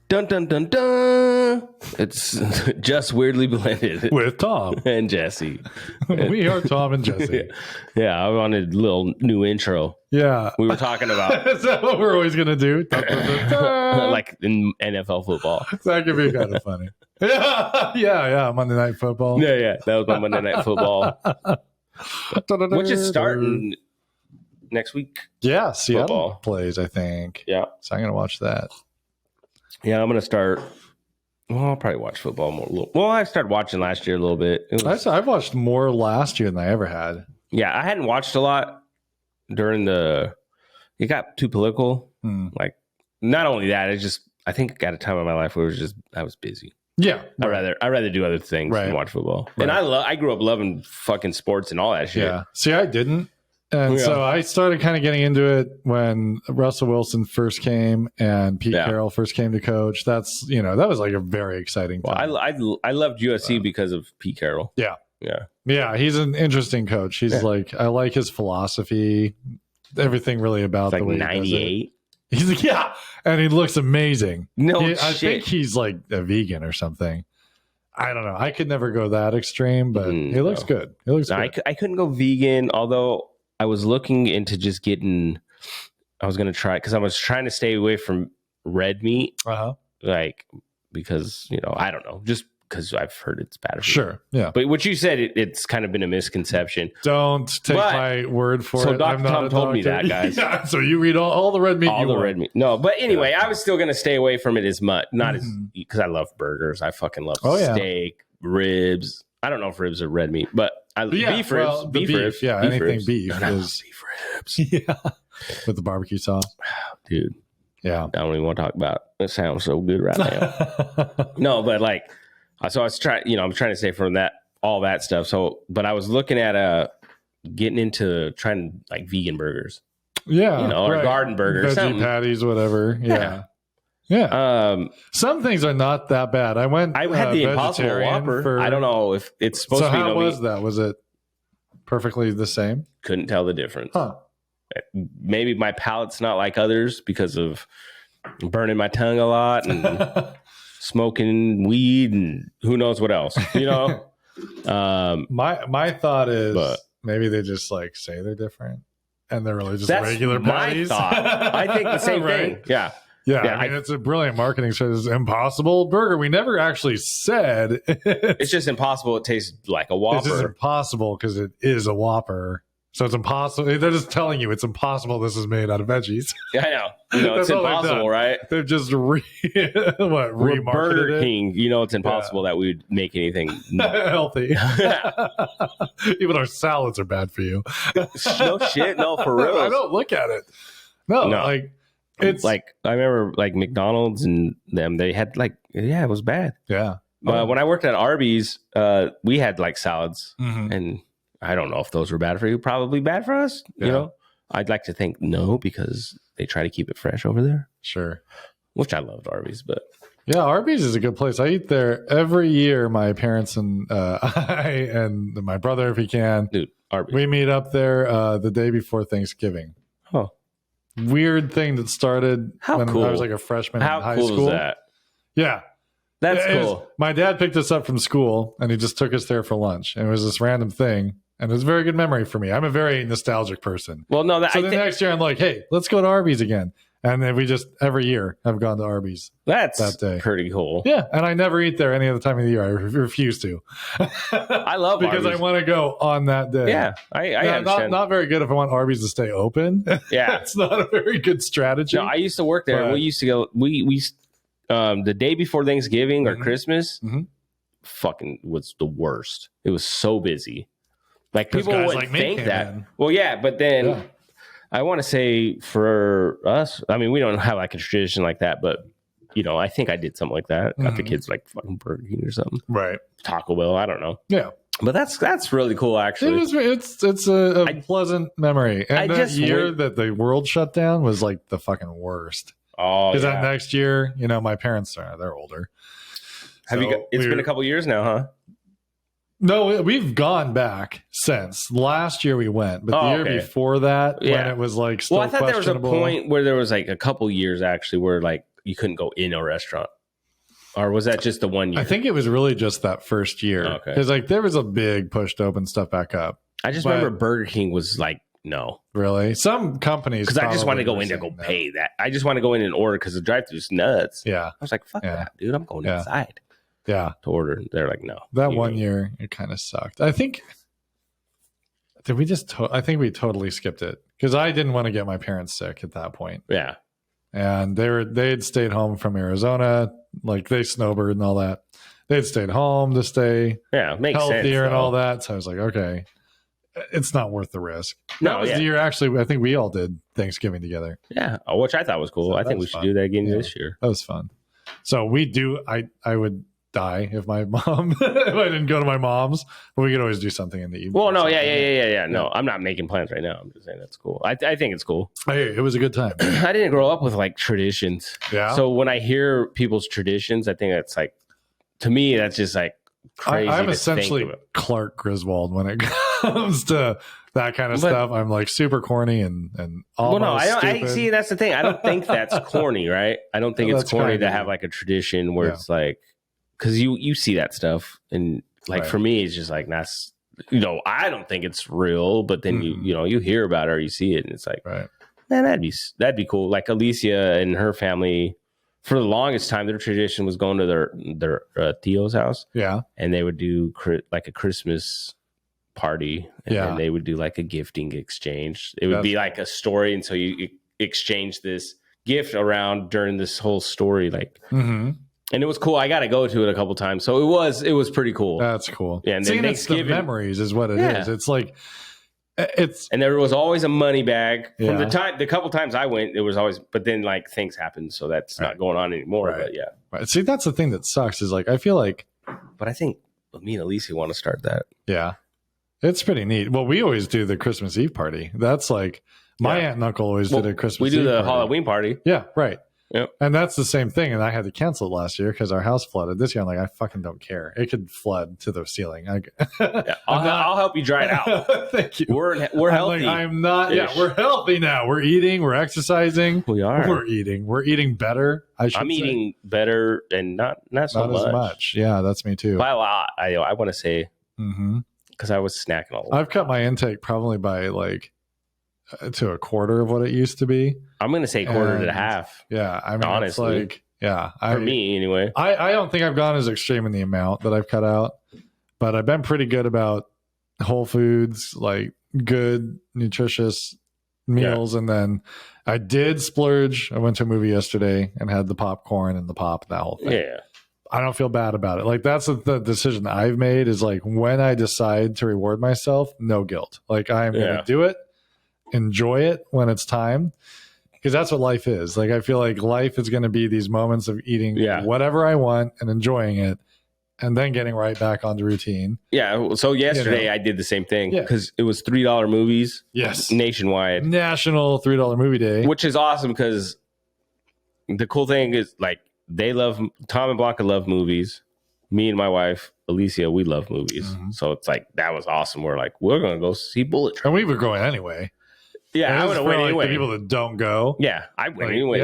Dun dun dun dun. It's just weirdly blended with Tom and Jesse. We are Tom and Jesse. Yeah, I wanted a little new intro. Yeah, we were talking about. Is that what we're always gonna do? Dun, dun, dun, dun. Like in NFL football. That could be kind of funny. Yeah. Monday Night Football. Yeah. That was my Monday Night Football, which is starting next week. Yeah, Seattle football plays, I think. Yeah, so I'm gonna watch that. Yeah, I'm gonna start. Well, I'll probably watch football more. Well, I started watching last year a little bit. I've watched more last year than I ever had. Yeah, I hadn't watched a lot during the. It got too political. Like, not only that, it just. I think at a time in my life where I was busy. Yeah, I'd rather do other things than watch football. Right. And I grew up loving fucking sports and all that shit. Yeah. See, I didn't. And so I started kind of getting into it when Russell Wilson first came and Pete Carroll first came to coach. That's, that was like a very exciting time. Well, I loved USC because of Pete Carroll. Yeah. He's an interesting coach. He's I like his philosophy, everything really about it's the like way 98. He's like, and he looks amazing. Shit. I think he's like a vegan or something. I don't know. I could never go that extreme, but he looks good. He looks good. I couldn't go vegan, although I was looking into just getting. I was going to try because I was trying to stay away from red meat, like because I don't know, just because I've heard it's bad. Sure, yeah. But what you said, it's kind of been a misconception. Don't take my word for it. So Dr. Tom told me that, guys. Yeah, so you read all the red meat. All the red meat. No, but anyway, I was still going to stay away from it as much. Not as because I love burgers. I fucking love steak, ribs. I don't know if ribs are red meat, but beef ribs. Beef ribs. Yeah, beef anything ribs. beef is beef ribs. Yeah, with the barbecue sauce, dude. Yeah, I don't even want to talk about it. It sounds so good right now. No, but like, so I was trying. I'm trying to stay from all that stuff. So, but I was looking at getting into trying like vegan burgers. Yeah, or garden burgers, veggie patties, whatever. Yeah. Some things are not that bad. I had the Impossible Whopper. I don't know if it's supposed to be. So how was that? Was it perfectly the same? Couldn't tell the difference. Huh. Maybe my palate's not like others because of burning my tongue a lot and smoking weed and who knows what else. My thought is maybe they just like say they're different and they're really just regular patties. I think the same thing. Yeah. Yeah, I mean, it's a brilliant marketing strategy. It's Impossible Burger. We never actually said it's just impossible. It tastes like a Whopper. It's just impossible because it is a Whopper. So it's impossible. They're just telling you it's impossible. This is made out of veggies. Yeah, I know. It's impossible, right? They've just remarketed Burger King. It's impossible that we would make anything healthy. Even our salads are bad for you. No shit. No, for real. I don't look at it. No. Like. It's like I remember like McDonald's and them, they had it was bad. Yeah. When I worked at Arby's, we had like salads and I don't know if those were bad for you. Probably bad for us. I'd like to think no, because they try to keep it fresh over there. Sure. Which I loved Arby's, but yeah, Arby's is a good place. I eat there every year. My parents and I and my brother, if he can, dude, Arby's. We meet up there the day before Thanksgiving. Oh. Weird thing that started when I was like a freshman in high school. How cool is that? Yeah. That's cool. My dad picked us up from school and he just took us there for lunch. And it was this random thing. And it was a very good memory for me. I'm a very nostalgic person. Well, no, next year I'm like, hey, let's go to Arby's again. And then we just every year have gone to Arby's. That's that day. Pretty cool. Yeah, and I never eat there any other time of the year. I refuse to. I love because Arby's. I want to go on that day. Yeah, I understand. Not very good if I want Arby's to stay open. Yeah, it's not a very good strategy. No, I used to work there. We used to go. We the day before Thanksgiving or Christmas, fucking was the worst. It was so busy. Like people wouldn't think that. Well, yeah, but then. Yeah. I want to say for us, I mean, we don't have like a tradition like that, but I think I did something like that. Got the kids like fucking Burger King or something, right? Taco Bell, I don't know. Yeah, but that's really cool. Actually, it's a pleasant memory. And that year that the world shut down was like the fucking worst. Oh, because that next year, my parents they're older. It's been a couple years now, huh? No, we've gone back since. Last year we went, but the year before that, when it was like still I thought there was a point where there was like a couple years actually where like you couldn't go in a restaurant. Or was that just the 1 year? I think it was really just that first year. Okay. Because like there was a big push to open stuff back up. I just remember Burger King was like, no. Really? Some companies. Because I just want to go in there, go pay that. I just want to go in and order because the drive-thru is nuts. Yeah. I was like, fuck that, dude. I'm going inside. Yeah. To order. They're like, no. That 1 year, it kind of sucked. I think. Did we just? I think we totally skipped it because I didn't want to get my parents sick at that point. Yeah. And they had stayed home from Arizona, like they snowbird and all that. They had stayed home to stay makes healthier sense, and all that. So I was like, okay, it's not worth the risk. That was the year actually. I think we all did Thanksgiving together. Yeah, which I thought was cool. So I think we should do that again this year. That was fun. So we do. I would die if my mom if I didn't go to my mom's, but we could always do something in the evening. Well, no, yeah. No, I'm not making plans right now. I'm just saying that's cool. I think it's cool. Hey, it was a good time. I didn't grow up with like traditions. Yeah. So when I hear people's traditions, I think that's like, to me, that's just like crazy. I'm essentially Clark Griswold when it comes to that kind of stuff. I'm like super corny and almost I see. That's the thing. I don't think that's corny, right? I don't think it's corny to have like a tradition where it's like, because you see that stuff, and like for me, it's just like that's I don't think it's real, but then you hear about it or you see it, and it's like, man, that'd be cool. Like Alicia and her family, for the longest time, their tradition was going to their Theo's house, and they would do like a Christmas party, and then they would do like a gifting exchange. It would be like a story, and so you exchange this gift around during this whole story, like. And it was cool. I got to go to it a couple times. So it was pretty cool. That's cool. Yeah, and then Thanksgiving, it's the memories is what it is. It's like, and there was always a money bag from the couple times I went, there was always, but then like things happened. So that's not going on anymore. But Right. See, that's the thing that sucks is like, I feel like, but I think me and Alicia want to start that. Yeah. It's pretty neat. Well, we always do the Christmas Eve party. That's like my aunt and uncle always did a Christmas Eve party. We do the party. Halloween party. Yeah. Right. Yep. And that's the same thing. And I had to cancel it last year because our house flooded. This year, I'm like, I fucking don't care. It could flood to the ceiling. I'll help you dry it out. Thank you. We're healthy. I'm not. Yeah, we're healthy now. We're eating. We're exercising. We are. We're eating. We're eating better. I'm eating better and not so much. As much. Yeah, that's me too. By a lot. I want to say because I was snacking a lot. I've cut my intake probably by like to a quarter of what it used to be. I'm going to say quarter to half. Yeah. I mean, honestly, it's like, for me anyway. I don't think I've gone as extreme in the amount that I've cut out, but I've been pretty good about whole foods, like good, nutritious meals. And then I did splurge. I went to a movie yesterday and had the popcorn and the pop, that whole thing. Yeah. I don't feel bad about it. Like that's the decision I've made is like when I decide to reward myself, no guilt. Like I'm going to do it. Enjoy it when it's time, because that's what life is. Like I feel like life is going to be these moments of eating whatever I want and enjoying it, and then getting right back on the routine. Yeah. So yesterday I did the same thing because it was $3 movies. Yes. Nationwide. National $3 movie day, which is awesome because the cool thing is like Tom and Blanca love movies. Me and my wife Alicia, we love movies. So it's like that was awesome. We're like, we're gonna go see Bullet Train. And we were going anyway. Yeah, I would have went anyway. The people that don't go. Yeah, I went anyway.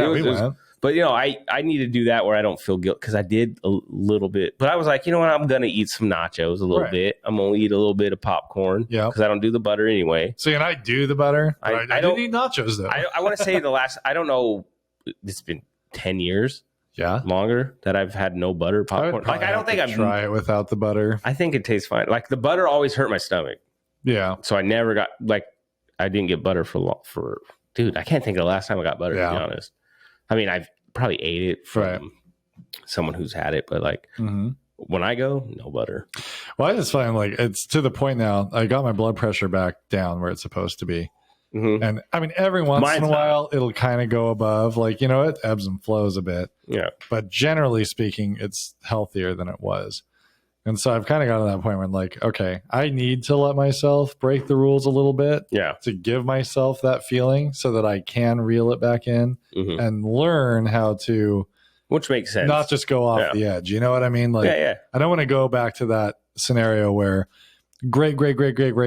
But I need to do that where I don't feel guilt because I did a little bit. But I was like, you know what? I'm gonna eat some nachos a little bit. I'm gonna eat a little bit of popcorn. Yeah, because I don't do the butter anyway. See, and I do the butter. I don't eat nachos though. I want to say I don't know. It's been 10 years. Yeah, longer that I've had no butter popcorn. I don't think I've try it without the butter. I think it tastes fine. Like the butter always hurt my stomach. Yeah, so I never got I didn't get butter for dude. I can't think of the last time I got butter. To be honest, I mean I've probably ate it from someone who's had it, but like when I go, no butter. Well, I just find like it's to the point now. I got my blood pressure back down where it's supposed to be. And I mean, every once in a while, it'll kind of go above, like, it ebbs and flows a bit. Yeah. But generally speaking, it's healthier than it was. And so I've kind of got to that point where I'm like, okay, I need to let myself break the rules a little bit to give myself that feeling so that I can reel it back in and learn how to. Which makes sense. Not just go off the edge. You know what I mean? Like, I don't want to go back to that scenario where great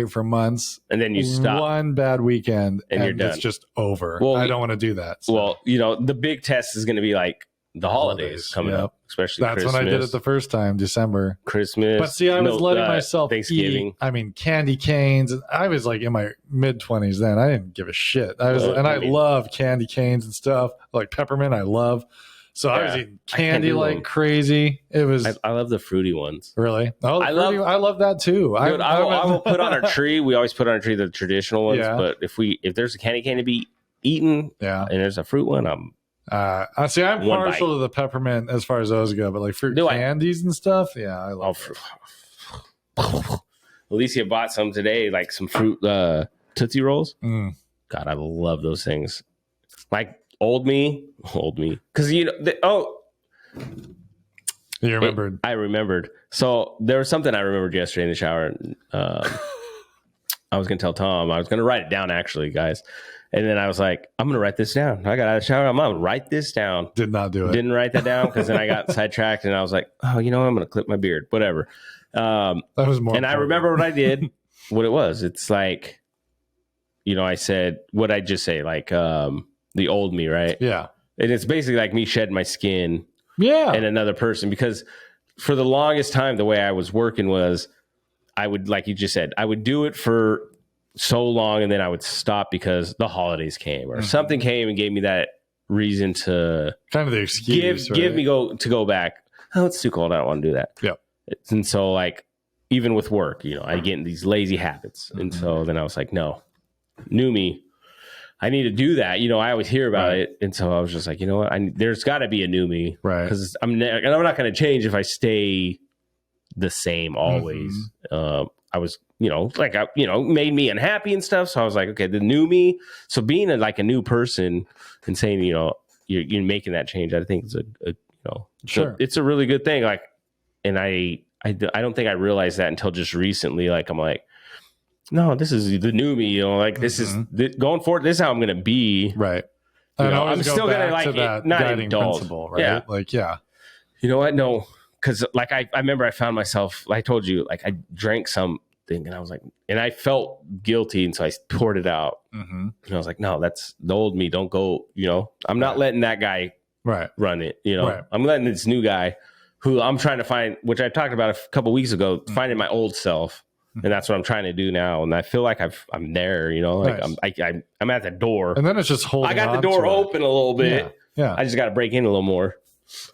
for months, and then you stop one bad weekend and you're done. It's just over. Well, I don't want to do that. So. Well, the big test is going to be like the holidays coming up, especially that's Christmas. when I did it the first time, December. Christmas. But see, I was letting myself Thanksgiving. eat. I mean, candy canes. I was like in my mid-20s then. I didn't give a shit. I love candy canes and stuff like peppermint. I love. So I was eating candy like crazy. It was. I love the fruity ones. Really? Oh, I love that too. Dude, I will put on our tree. We always put on our tree the traditional ones. Yeah. But if there's a candy cane to be eaten, and there's a fruit one, I'm partial to the peppermint as far as those go. But like fruit candies and stuff, I love fruit. Alicia bought some today, like some fruit Tootsie Rolls. God, I love those things. Like. Old me, because you remembered. I remembered. So there was something I remembered yesterday in the shower. I was gonna tell Tom. I was gonna write it down, actually, guys. And then I was like, I'm gonna write this down. I got out of the shower. I'm gonna write this down. Did not do it. Didn't write that down because then I got sidetracked, and I was like, oh, you know what? I'm gonna clip my beard. Whatever. That was more. And I remember what I did. What it was. It's like, I said what I just say, like. The old me, right? Yeah. And it's basically like me shedding my skin and another person, because for the longest time, the way I was working was I would, like you just said, I would do it for so long and then I would stop because the holidays came or something came and gave me that reason to kind of the excuse, give me to go back. Oh, it's too cold. I don't want to do that. Yeah. And so like, even with work, I get in these lazy habits. And so then I was like, no, new me. I need to do that. I always hear about it. And so I was just like, you know what? There's got to be a new me. Right. Because I'm not going to change if I stay the same always. I was, made me unhappy and stuff. So I was like, okay, the new me. So being a new person and saying, you're making that change, I think is sure. It's a really good thing. Like, and I don't think I realized that until just recently. Like, I'm like, no, this is the new me, this is going forward. This is how I'm going to be. Right. I'm still going to not guiding indulge. Principle, right? Yeah. Like, yeah. You know what? No, because like I remember I found myself, like I told you, like I drank something and I was like, and I felt guilty. And so I poured it out. And I was like, no, that's the old me. Don't go, I'm not letting that guy run it. I'm letting this new guy who I'm trying to find, which I talked about a couple weeks ago, finding my old self. And that's what I'm trying to do now, and I feel like I'm there. Like nice. I'm at the door, and then it's just holding. I got the door open a little bit. Yeah. I just got to break in a little more.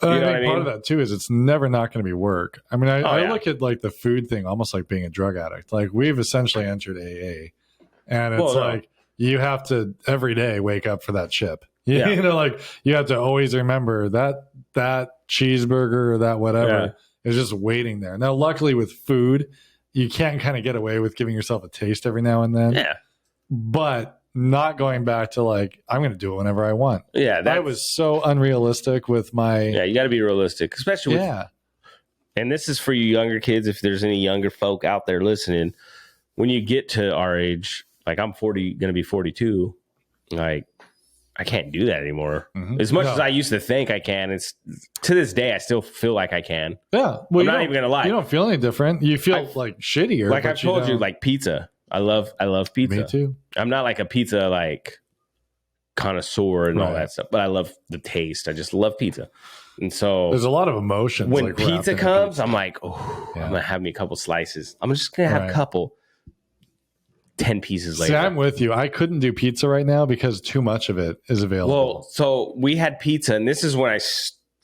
I think part of that too is it's never not going to be work. I mean, I look at like the food thing almost like being a drug addict. Like we've essentially entered AA, and it's like you have to every day wake up for that chip. Like you have to always remember that cheeseburger or that whatever is just waiting there. Now, luckily with food, you can't kind of get away with giving yourself a taste every now and then. Yeah. But not going back to like, I'm going to do it whenever I want. Yeah. That was so unrealistic with my. Yeah. You got to be realistic, especially with. And this is for you younger kids. If there's any younger folk out there listening, when you get to our age, like I'm going to be 42. Like I can't do that anymore. As much as I used to think I can, it's to this day I still feel like I can. Yeah, well, I'm not even gonna lie. You don't feel any different. You feel like shittier. Like I've told you, like pizza. I love pizza. Me too. I'm not like a pizza like connoisseur and all that stuff, but I love the taste. I just love pizza, and so there's a lot of emotions. When pizza comes, I'm like, I'm gonna have me a couple slices. I'm just gonna have a couple. 10 pieces later. See, I'm with you. I couldn't do pizza right now because too much of it is available. Well, so we had pizza, and this is when I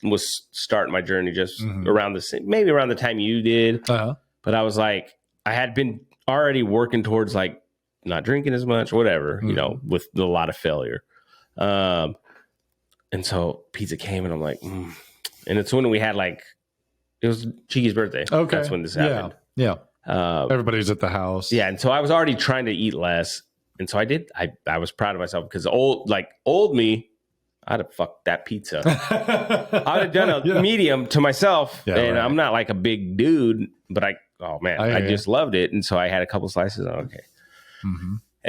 was starting my journey, just around maybe around the time you did. But I was like, I had been already working towards like not drinking as much, whatever, with a lot of failure. And so pizza came, and I'm like, and it's when we had like, it was Cheeky's birthday. Okay. That's when this happened. Yeah. Everybody's at the house. Yeah. And so I was already trying to eat less. And so I did. I was proud of myself because old me, I'd have fucked that pizza. I'd have done a medium to myself. Yeah, and I'm not like a big dude, but I just loved it. And so I had a couple slices. Okay.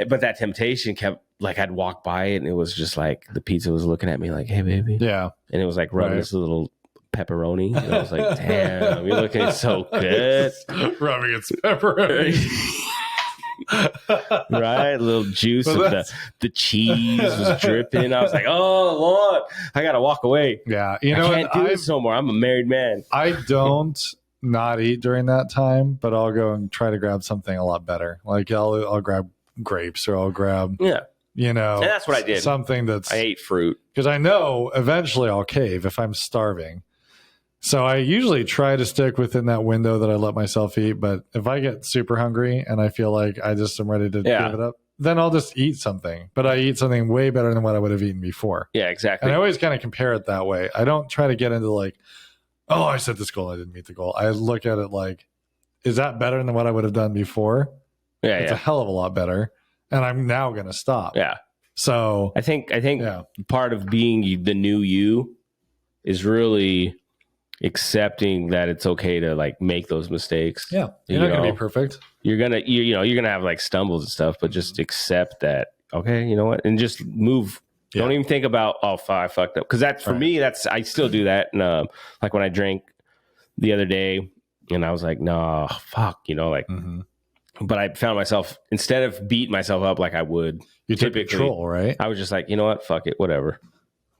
But that temptation kept, like, I'd walk by it and it was just like the pizza was looking at me like, hey, baby. Yeah. And it was like rubbing this little pepperoni. And I was like, damn, you're looking so good. Rubbing its pepperoni. Right? A little juice of the cheese was dripping. I was like, oh, Lord, I got to walk away. Yeah. I can't do this no more. I'm a married man. I don't not eat during that time, but I'll go and try to grab something a lot better. Like I'll grab grapes or I'll grab, and that's what I did. Something I ate fruit. Because I know eventually I'll cave if I'm starving. So I usually try to stick within that window that I let myself eat. But if I get super hungry and I feel like I just am ready to give it up, then I'll just eat something. But I eat something way better than what I would have eaten before. Yeah, exactly. And I always kind of compare it that way. I don't try to get into like, oh, I set this goal, I didn't meet the goal. I look at it like, is that better than what I would have done before? Yeah, it's a hell of a lot better. And I'm now going to stop. Yeah. So I think part of being the new you is really accepting that it's okay to like make those mistakes. Yeah. You're not going to be perfect. You're going to have like stumbles and stuff, but just accept that, okay, you know what? And just move. Yeah. Don't even think about, oh, I fucked up. Because that's for me, I still do that. And like when I drank the other day and I was like, no, fuck, but I found myself, instead of beating myself up like I would, you took control, right? I was just like, you know what? Fuck it. Whatever.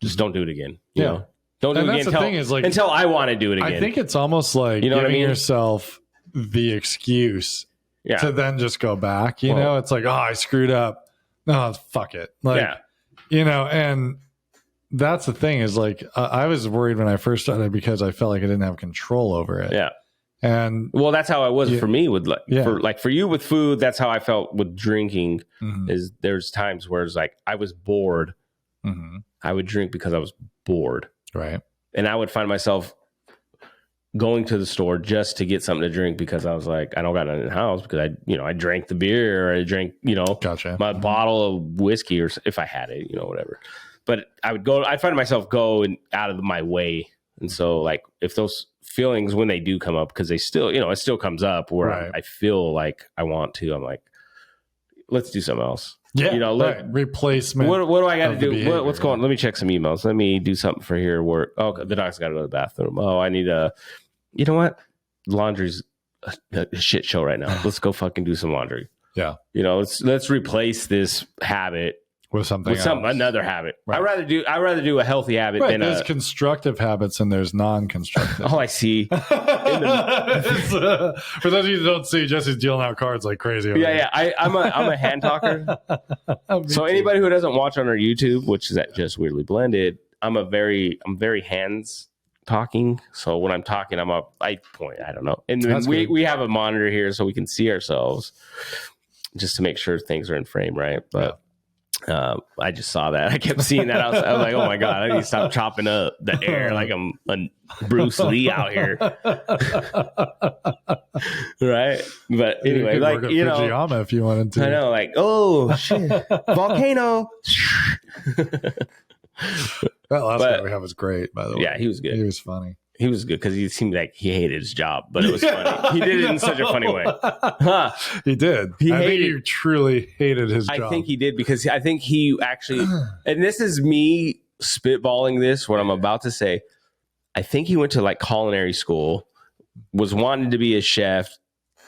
Just don't do it again. You know? Don't do it again until I want to do it again. I think it's almost like giving yourself the excuse to then just go back. You know, it's like, oh, I screwed up. No, fuck it. Like, and that's the thing is like, I was worried when I first started because I felt like I didn't have control over it. Yeah. And well, that's how I was for me with for you with food. That's how I felt with drinking. Is there's times where it's like I was bored. I would drink because I was bored. Right. And I would find myself going to the store just to get something to drink because I was like, I don't got nothing in the house because I drank the beer or I drank, my bottle of whiskey or if I had it, whatever. But I'd find myself going out of my way. And so like if those feelings, when they do come up, because they still, it still comes up where I feel like I want to, I'm like, let's do something else. Yeah, replacement. What do I got to do? What's going on? Let me check some emails. Let me do something for here. Work. Oh, the dog's got to go to the bathroom. Oh, I need you know what? Laundry's a shit show right now. Let's go fucking do some laundry. Yeah. Let's replace this habit with something else. Another habit. Right. I'd rather do a healthy habit than there's constructive habits and there's non-constructive. Oh, I see. For those of you who don't see, Jesse's dealing out cards like crazy. I'm a hand talker. So anybody who doesn't watch on our YouTube, which is at Just Weirdly Blended, I'm very hands talking. So when I'm talking, I point. I don't know. And then we have a monitor here so we can see ourselves, just to make sure things are in frame, right? But. I just saw that. I kept seeing that. I was like, oh my God, I need to stop chopping up the air like I'm Bruce Lee out here. Right? But anyway, like, Fujiyama if you wanted to. I know, like, oh shit, volcano. That last guy we had was great, by the way. Yeah, he was good. He was funny. He was good because he seemed like he hated his job, but it was funny. He did it in such a funny way. Huh. He did. I think he truly hated his job. I think he did because I think he actually, and this is me spitballing this, what I'm about to say. I think he went to like culinary school, was wanting to be a chef,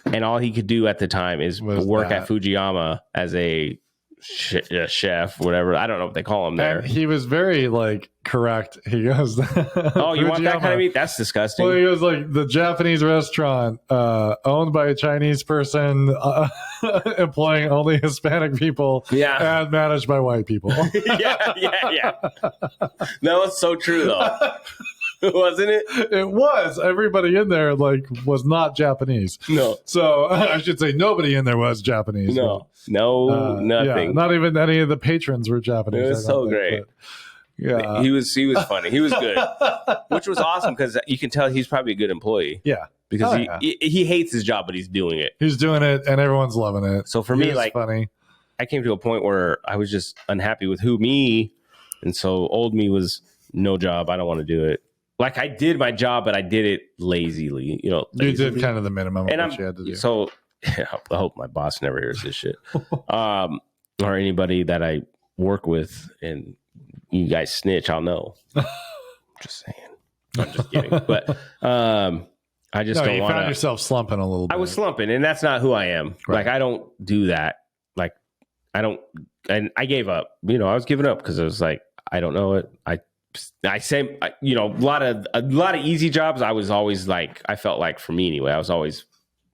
and all he could do at the time is work at Fujiyama as a chef, whatever. I don't know what they call him there. And he was very like correct. He goes, "Oh, you want that kind of meat? That's disgusting." Well, he goes like the Japanese restaurant owned by a Chinese person, employing only Hispanic people, and managed by white people. yeah. That was so true, though. Wasn't it? It was. Everybody in there was not Japanese. No. So I should say nobody in there was Japanese. No, nothing. Yeah, not even any of the patrons were Japanese. It was so great. Yeah, he was funny. He was good, which was awesome because you can tell he's probably a good employee. Yeah, because he hates his job, but he's doing it. He's doing it, and everyone's loving it. So for me, funny. I came to a point where I was just unhappy with and so old me was no job. I don't want to do it. Like I did my job, but I did it lazily. You did kind of the minimum of what you had to do. So I hope my boss never hears this shit, or anybody that I work with, and you guys snitch. I'll know. Just saying. I'm just kidding. But I just don't want to. You found yourself slumping a little bit. I was slumping, and that's not who I am. Right. Like, I don't do that. Like, I don't, and I gave up. I was giving up because I was like, I don't know it. I say, a lot of easy jobs. I was always like, I felt like for me anyway, I was always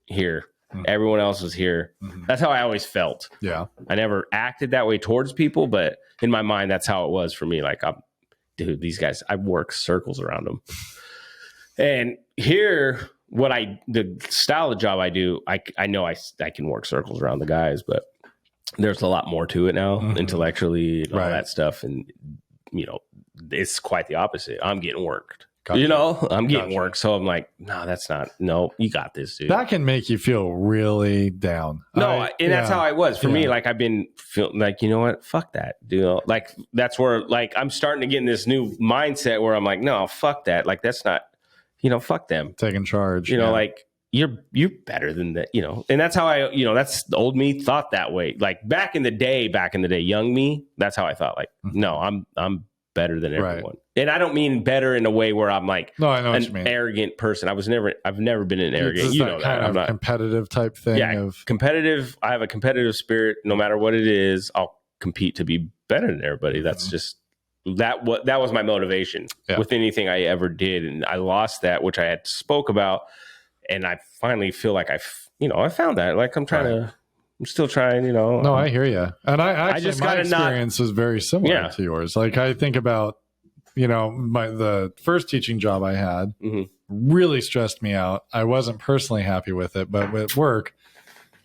here. Mm-hmm. Everyone else was here. Mm-hmm. That's how I always felt. Yeah. I never acted that way towards people, but in my mind, that's how it was for me. Like, dude, these guys, I work circles around them. And here, the style of job I do, I know I can work circles around the guys, but there's a lot more to it now, intellectually, and all that stuff. And, it's quite the opposite. I'm getting worked. Gotcha. I'm getting worked. So I'm like, no, you got this, dude. That can make you feel really down. That's how I was. For me, like, I've been feeling like, you know what? Fuck that, dude. Like, that's where, like, I'm starting to get in this new mindset where I'm like, no, fuck that. Like, that's not, fuck them. Taking charge. Like, you're better than that, and that's how that's the old me thought that way. Like, back in the day, young me, that's how I thought. Like, no, I'm better than everyone. Right. And I don't mean better in a way where I'm like I know what you mean. Arrogant person. I've never been an arrogant, that. I'm not competitive type thing. Yeah, competitive. I have a competitive spirit. No matter what it is, I'll compete to be better than everybody. That's just that was my motivation with anything I ever did. And I lost that, which I had spoke about. And I finally feel like I found that. Like, I'm still trying, No, I hear you. And I just my experience was very similar to yours. Like, I think about, the first teaching job I had really stressed me out. I wasn't personally happy with it, but with work,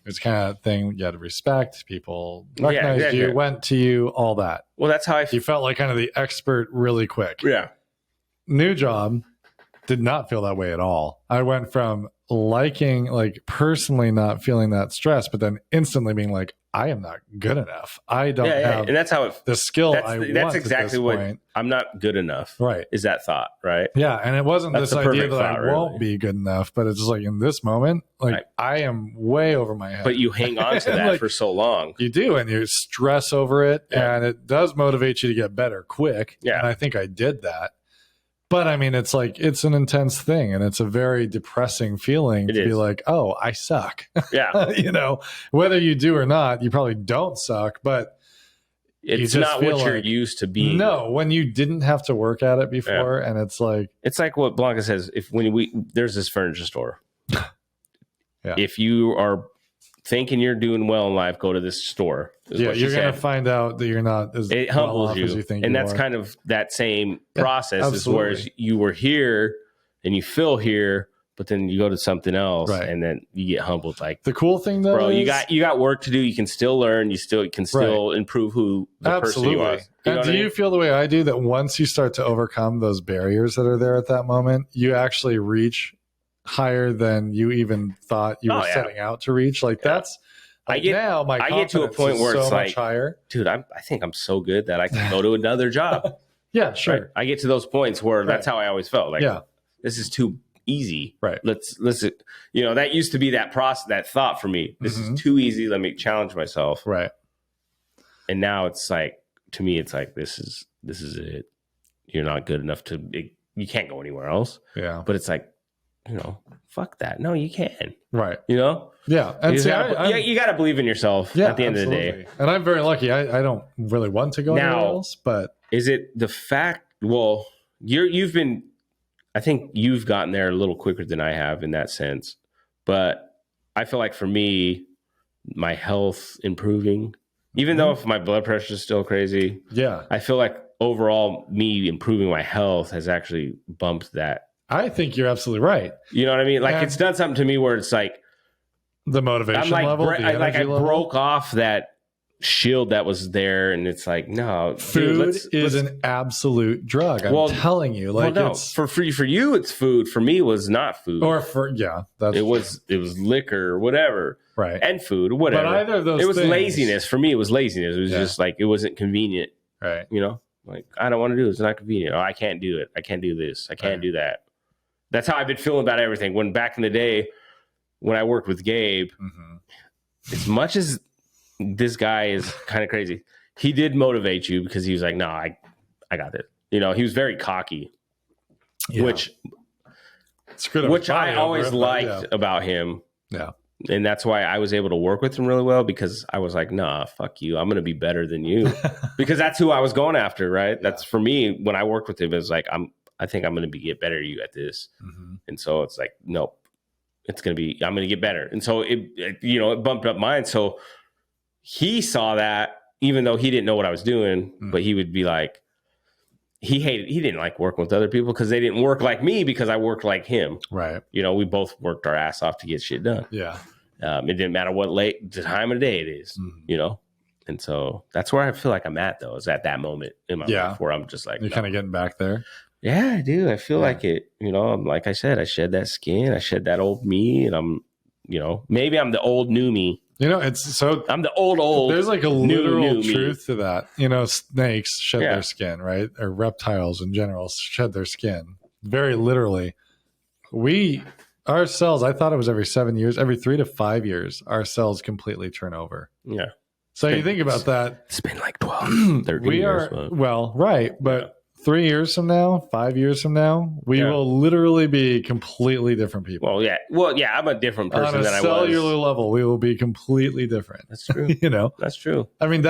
it's kind of thing you had to respect. People recognized you, went to you, all that. Well, that's how you felt like kind of the expert really quick. Yeah. New job, did not feel that way at all. I went from personally not feeling that stress, but then instantly being like, I am not good enough. I don't have and that's how the skill I want. That's exactly what point. I'm not good enough. Right. Is that thought, right? Yeah. And it wasn't this idea that I won't be good enough, but it's just like in this moment, I am way over my head. But you hang on to that for so long. You do, and you stress over it, and it does motivate you to get better quick. Yeah. And I think I did that. But I mean, it's like, it's an intense thing, and it's a very depressing feeling to be like, oh, I suck. Yeah. Whether you do or not, you probably don't suck, but it's not what you're used to being. No, when you didn't have to work at it before, and it's like what Blanca says. There's this furniture store. If you are thinking you're doing well in life, go to this store. You're going to find out that you're not as it humbles well you, as you think. And you that's are. kind of that same process. Is whereas you were here and you feel here, but then you go to something else, and then you get humbled. Like, the cool thing, though, bro, you got work to do. You can still learn. You can still improve who the person you are. And do you feel the way I do, that once you start to overcome those barriers that are there at that moment, you actually reach higher than you even thought you were setting out to reach? Like, that's. I get to a point where it's like, higher. Dude, I think I'm so good that I can go to another job. Yeah, sure. Right? I get to those points where that's how I always felt. Like, this is too easy. Right. Let's that used to be that process, that thought for me. This is too easy. Let me challenge myself. Right. And now it's like, to me, it's like, this is it. You're not good enough you can't go anywhere else. Yeah. But it's like, fuck that. No, you can. Right. Yeah. And you got to believe in yourself at the end of the day. And I'm very lucky. I don't really want to go anywhere else, but is it the fact, I think you've gotten there a little quicker than I have in that sense, but I feel like for me, my health improving, even though if my blood pressure is still crazy, I feel like overall me improving my health has actually bumped that. I think you're absolutely right. You know what I mean? Like, it's done something to me where it's like the motivation level. I broke off that shield that was there, and it's like, no, food is an absolute drug. I'm telling you, it's for you, it's food. For me, it was not food. Or it was liquor or whatever, right? And food, whatever. But either of those, it was laziness. For me, it was laziness. It was just like, it wasn't convenient, right? Like, I don't want to do it. It's not convenient. Oh, I can't do it. I can't do this. I can't do that. That's how I've been feeling about everything. When back in the day, when I worked with Gabe, as much as this guy is kind of crazy, he did motivate you because he was like, no, I got it. He was very cocky, which which I always liked about him. Yeah. And that's why I was able to work with him really well, because I was like, nah, fuck you. I'm going to be better than you. Because that's who I was going after, right? That's for me, when I worked with him, it was like, I think I'm going to get better than you at this. Mm-hmm. And so it's like, nope, I'm going to get better. And so it bumped up mine. So he saw that, even though he didn't know what I was doing, but he would be like, he didn't like working with other people because they didn't work like me, because I worked like him. Right. We both worked our ass off to get shit done. Yeah. It didn't matter what the time of the day it is, And so that's where I feel like I'm at, though, is at that moment in my life where I'm just like, you're kind of getting back there. Yeah, I do. I feel like it, I'm like I said, I shed that skin, I shed that old me, and I'm, maybe I'm the old new me. It's so I'm the old. There's like a literal truth to that. Snakes shed their skin, right? Or reptiles in general shed their skin. Very literally. Our cells, I thought it was every 7 years, every 3 to 5 years, our cells completely turn over. Yeah. So you think about that. It's been like 12, 13 years. Right. But 3 years from now, 5 years from now, we will literally be completely different people. Well, yeah, I'm a different person than I was. On a cellular level, we will be completely different. That's true. That's true. I mean,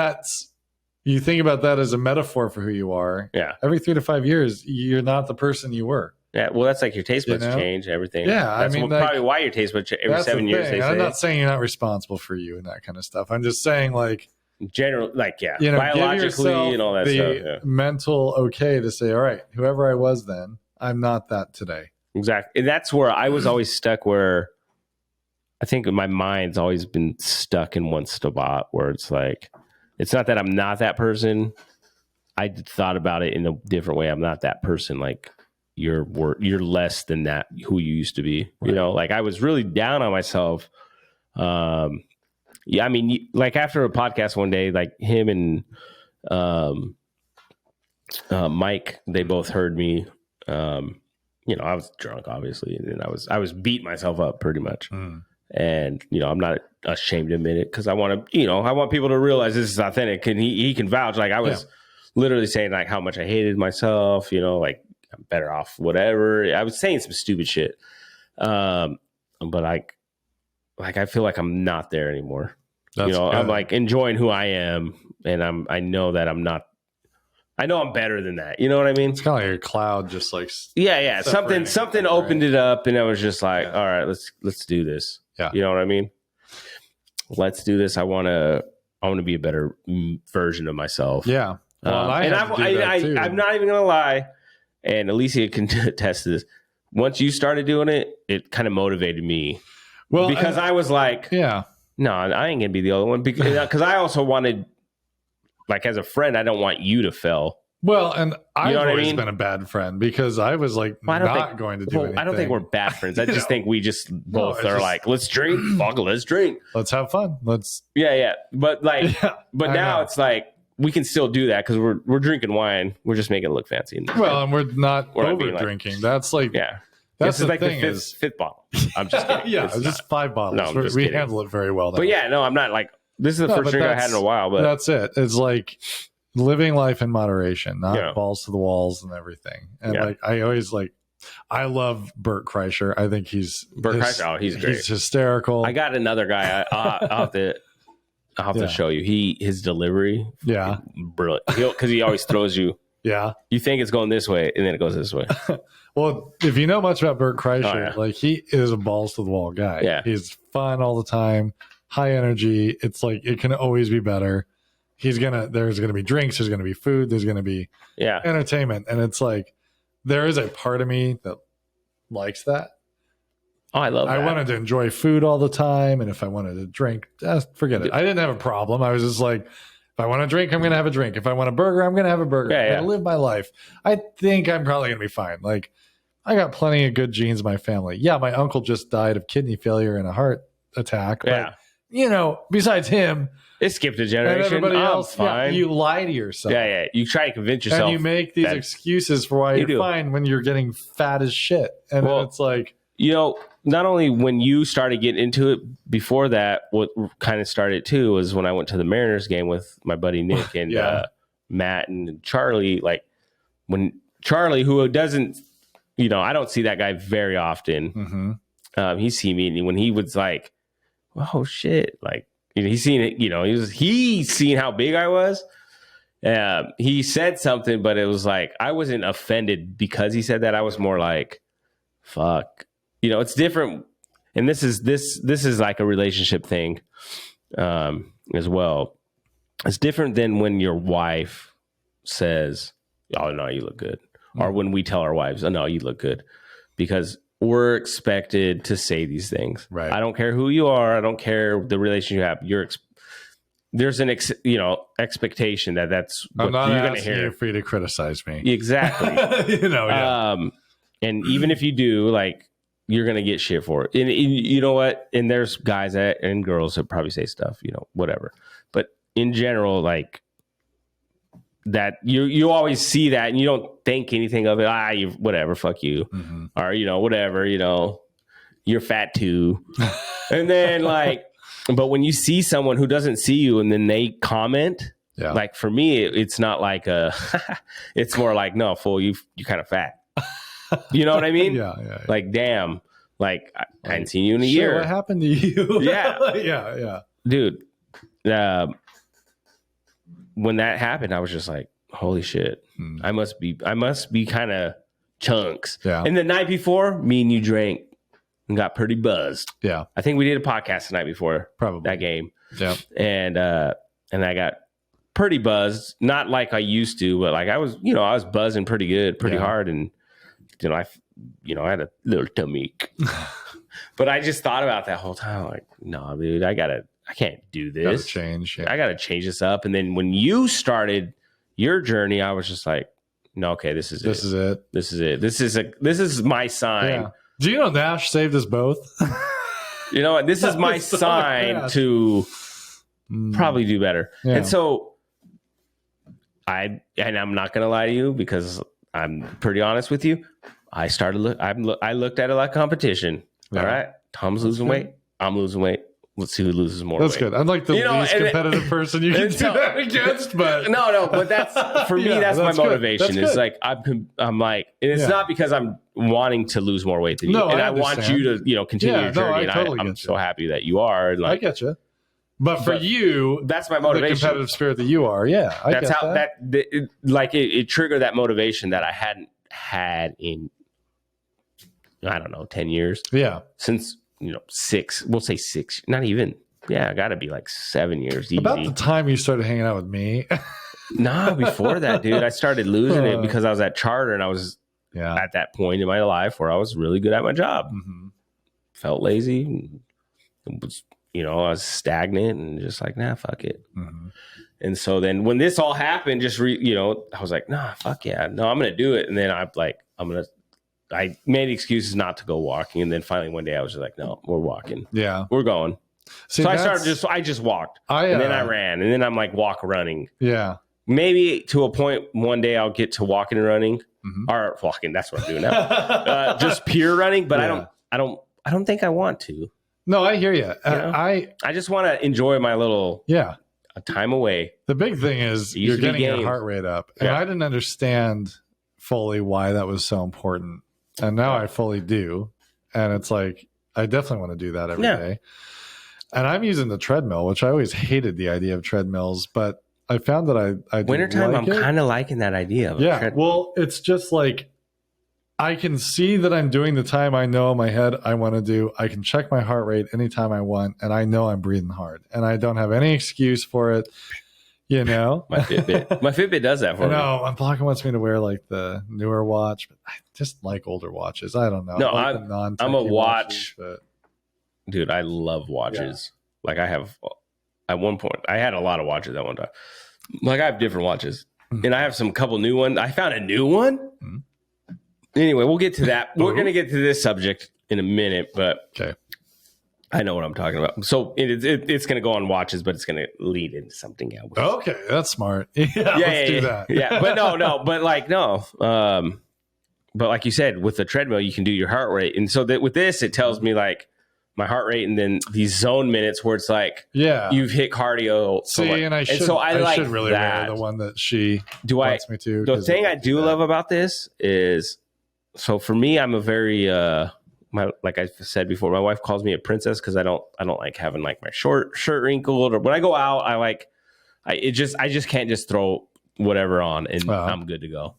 you think about that as a metaphor for who you are. Yeah. Every 3 to 5 years, you're not the person you were. Yeah. Well, that's like your taste buds change, everything. Yeah. That's probably why your taste buds every 7 years. I'm not saying you're not responsible for you and that kind of stuff. I'm just saying, like, general, like, biologically and all that stuff. Yeah. Mental okay to say, all right, whoever I was then, I'm not that today. Exactly. And that's where I was always stuck, where I think my mind's always been stuck in one spot where it's like, it's not that I'm not that person. I thought about it in a different way. I'm not that person. Like, you're less than that, who you used to be. Right. Like, I was really down on myself. Yeah, I mean, like, after a podcast one day, like, him and Mike, they both heard me. I was drunk, obviously, and I was beating myself up pretty much. And I'm not ashamed to admit it, because I want to, I want people to realize this is authentic, and he can vouch. Like, I was literally saying, like, how much I hated myself. Like, I'm better off, whatever. I was saying some stupid shit, but I feel like I'm not there anymore. I'm like enjoying who I am, and I know that I'm not. I know I'm better than that. You know what I mean? It's kind of like your cloud, just like something opened it up, and I was just like, all right, let's do this. Yeah, you know what I mean? Let's do this. I want to be a better version of myself. Yeah, I'm not even gonna lie, and Alicia can attest to this. Once you started doing it, it kind of motivated me. Well, because I was like, no, I ain't gonna be the other one, because I also wanted, like, as a friend, I don't want you to fail. Well, and I've always been a bad friend, because I was like going to do anything. I don't think we're bad friends. I just think we just both are like, let's drink, fuck it, let's drink, let's have fun, let's But like, but now it's like we can still do that, because we're drinking wine, we're just making it look fancy. And we're not over drinking. Like, that's like That's the like thing the fifth bottle. I'm just kidding. It's just 5 bottles. No, we handle it very well, though. But I'm not like, this is the first drink I had in a while. But that's it. It's like living life in moderation, not balls to the walls and everything. And like, I always I love Bert Kreischer. I think he's Kreischer. Oh, he's great. He's hysterical. I got another guy. I'll have to show you. His delivery. Yeah. Brilliant. Because he always throws you. Yeah. You think it's going this way, and then it goes this way. Well, if you know much about Bert Kreischer, like, he is a balls to the wall guy. Yeah. He's fun all the time, high energy. It's like, it can always be better. There's going to be drinks, there's going to be food, there's going to be entertainment. And it's like, there is a part of me that likes that. Oh, I love that. I wanted to enjoy food all the time. And if I wanted to drink, forget it. I didn't have a problem. I was just like, if I want to drink, I'm going to have a drink. If I want a burger, I'm going to have a burger. I'm going to live my life. I think I'm probably going to be fine. Like, I got plenty of good genes in my family. Yeah, my uncle just died of kidney failure and a heart attack. But, besides him, it skipped a generation. And everybody else, fine. You lie to yourself. Yeah. You try to convince yourself. And you make these excuses for why you're fine when you're getting fat as shit. And then it's like, not only when you started getting into it, before that, what kind of started too was when I went to the Mariners game with my buddy Nick and Matt and Charlie. Like, when Charlie, who doesn't you know, I don't see that guy very often. He's seen me when he was like, oh shit. Like, you know, he's seen it, you know, he's seen how big I was. He said something, but it was like, I wasn't offended because he said that. I was more like, fuck, you know, it's different. And this is like a relationship thing, as well. It's different than when your wife says, oh no, you look good. Or when we tell our wives, oh no, you look good, because we're expected to say these things. Right. I don't care who you are. I don't care the relation you have. There's an expectation that's what I'm not you're going to hear. You for you to criticize me. Exactly. You know. Yeah. And even if you do, like, you're going to get shit for it. And you know what? And there's guys and girls that probably say stuff, you know, whatever. But in general, like, that you always see that and you don't think anything of it. You whatever, fuck you. Or, you know, whatever, you know, you're fat too. And then like, but when you see someone who doesn't see you and then they comment, like for me, it's not like it's more like, no, fool, you kind of fat. You know what I mean? Yeah. Like, damn, like I hadn't seen you in a year. What happened to you? Yeah. Yeah. Dude, when that happened, I was just like, holy shit, I must be kind of chunks. Yeah. And the night before, me and you drank and got pretty buzzed. Yeah. I think we did a podcast the night before that game. Yeah. And I got pretty buzzed, not like I used to, but like I was buzzing pretty good, pretty hard. And, you know, I had a little tummy, but I just thought about that whole time. Like, no, dude, I can't do this. Gotta change. Yeah. I got to change this up. And then when you started your journey, I was just like, no, okay, this is it. This is my sign. Yeah. Do you know Nash saved us both? You know what? This is my sign to probably do better. Yeah. And so I'm not going to lie to you because I'm pretty honest with you. I looked at it like competition. Yeah. All right. Tom's losing weight. I'm losing weight. Let's see who loses more. That's weight. Good. I'm like the least competitive person you can do that against, but no, but that's for me. That's my motivation. It's like I'm like, and it's not because I'm wanting to lose more weight than you, and I want you to continue your journey. And I'm so happy that you are. And like, I get you, but for you, that's my motivation. The competitive spirit that you are, that's how it triggered that motivation that I hadn't had in, I don't know, 10 years. Yeah, since. 6, we'll say 6, not even. Yeah, gotta be like 7 years. Easy. About the time you started hanging out with me. No, before that, dude, I started losing it because I was at Charter and I was at that point in my life where I was really good at my job. Felt lazy. It was, I was stagnant and just like, nah, fuck it. And so then when this all happened, just I was like, nah, fuck yeah, no, I'm gonna do it. And then I made excuses not to go walking, and then finally one day I was just like, "No, we're walking. Yeah, we're going." See, so I just walked, and then I ran, and then I'm like running. Yeah, maybe to a point one day I'll get to walking and running, or walking. That's what I'm doing now. Just pure running, but I don't think I want to. No, I hear you. I just want to enjoy my little a time away. The big thing is you're getting your heart rate up, and I didn't understand fully why that was so important. And now I fully do. And it's like, I definitely want to do that every day. And I'm using the treadmill, which I always hated the idea of treadmills, but I found that I wintertime, I'm kind of liking that idea of a treadmill. Well, it's just like, I can see that I'm doing the time I know in my head I want to do. I can check my heart rate anytime I want, and I know I'm breathing hard. And I don't have any excuse for it. My Fitbit does that for me. No, Blocker wants me to wear like the newer watch, but I just like older watches. I don't know. No, I'm a watch, dude. I love watches. Yeah. Like I have, at one point, I had a lot of watches at one time. Like I have different watches, and I have couple new ones. I found a new one. Anyway, we'll get to that. We're gonna get to this subject in a minute, but I know what I'm talking about. So it's going to go on watches, but it's going to lead into something else. Okay, that's smart. Let's do that. Yeah, but but like you said, with the treadmill, you can do your heart rate, and so that with this, it tells me like my heart rate, and then these zone minutes where it's like, you've hit cardio. I should really wear the one that she wants me to. The thing I do love about this is So for me, I'm a very like I said before, my wife calls me a princess because I don't like having like my shirt wrinkled, or when I go out, I just can't just throw whatever on and I'm good to go.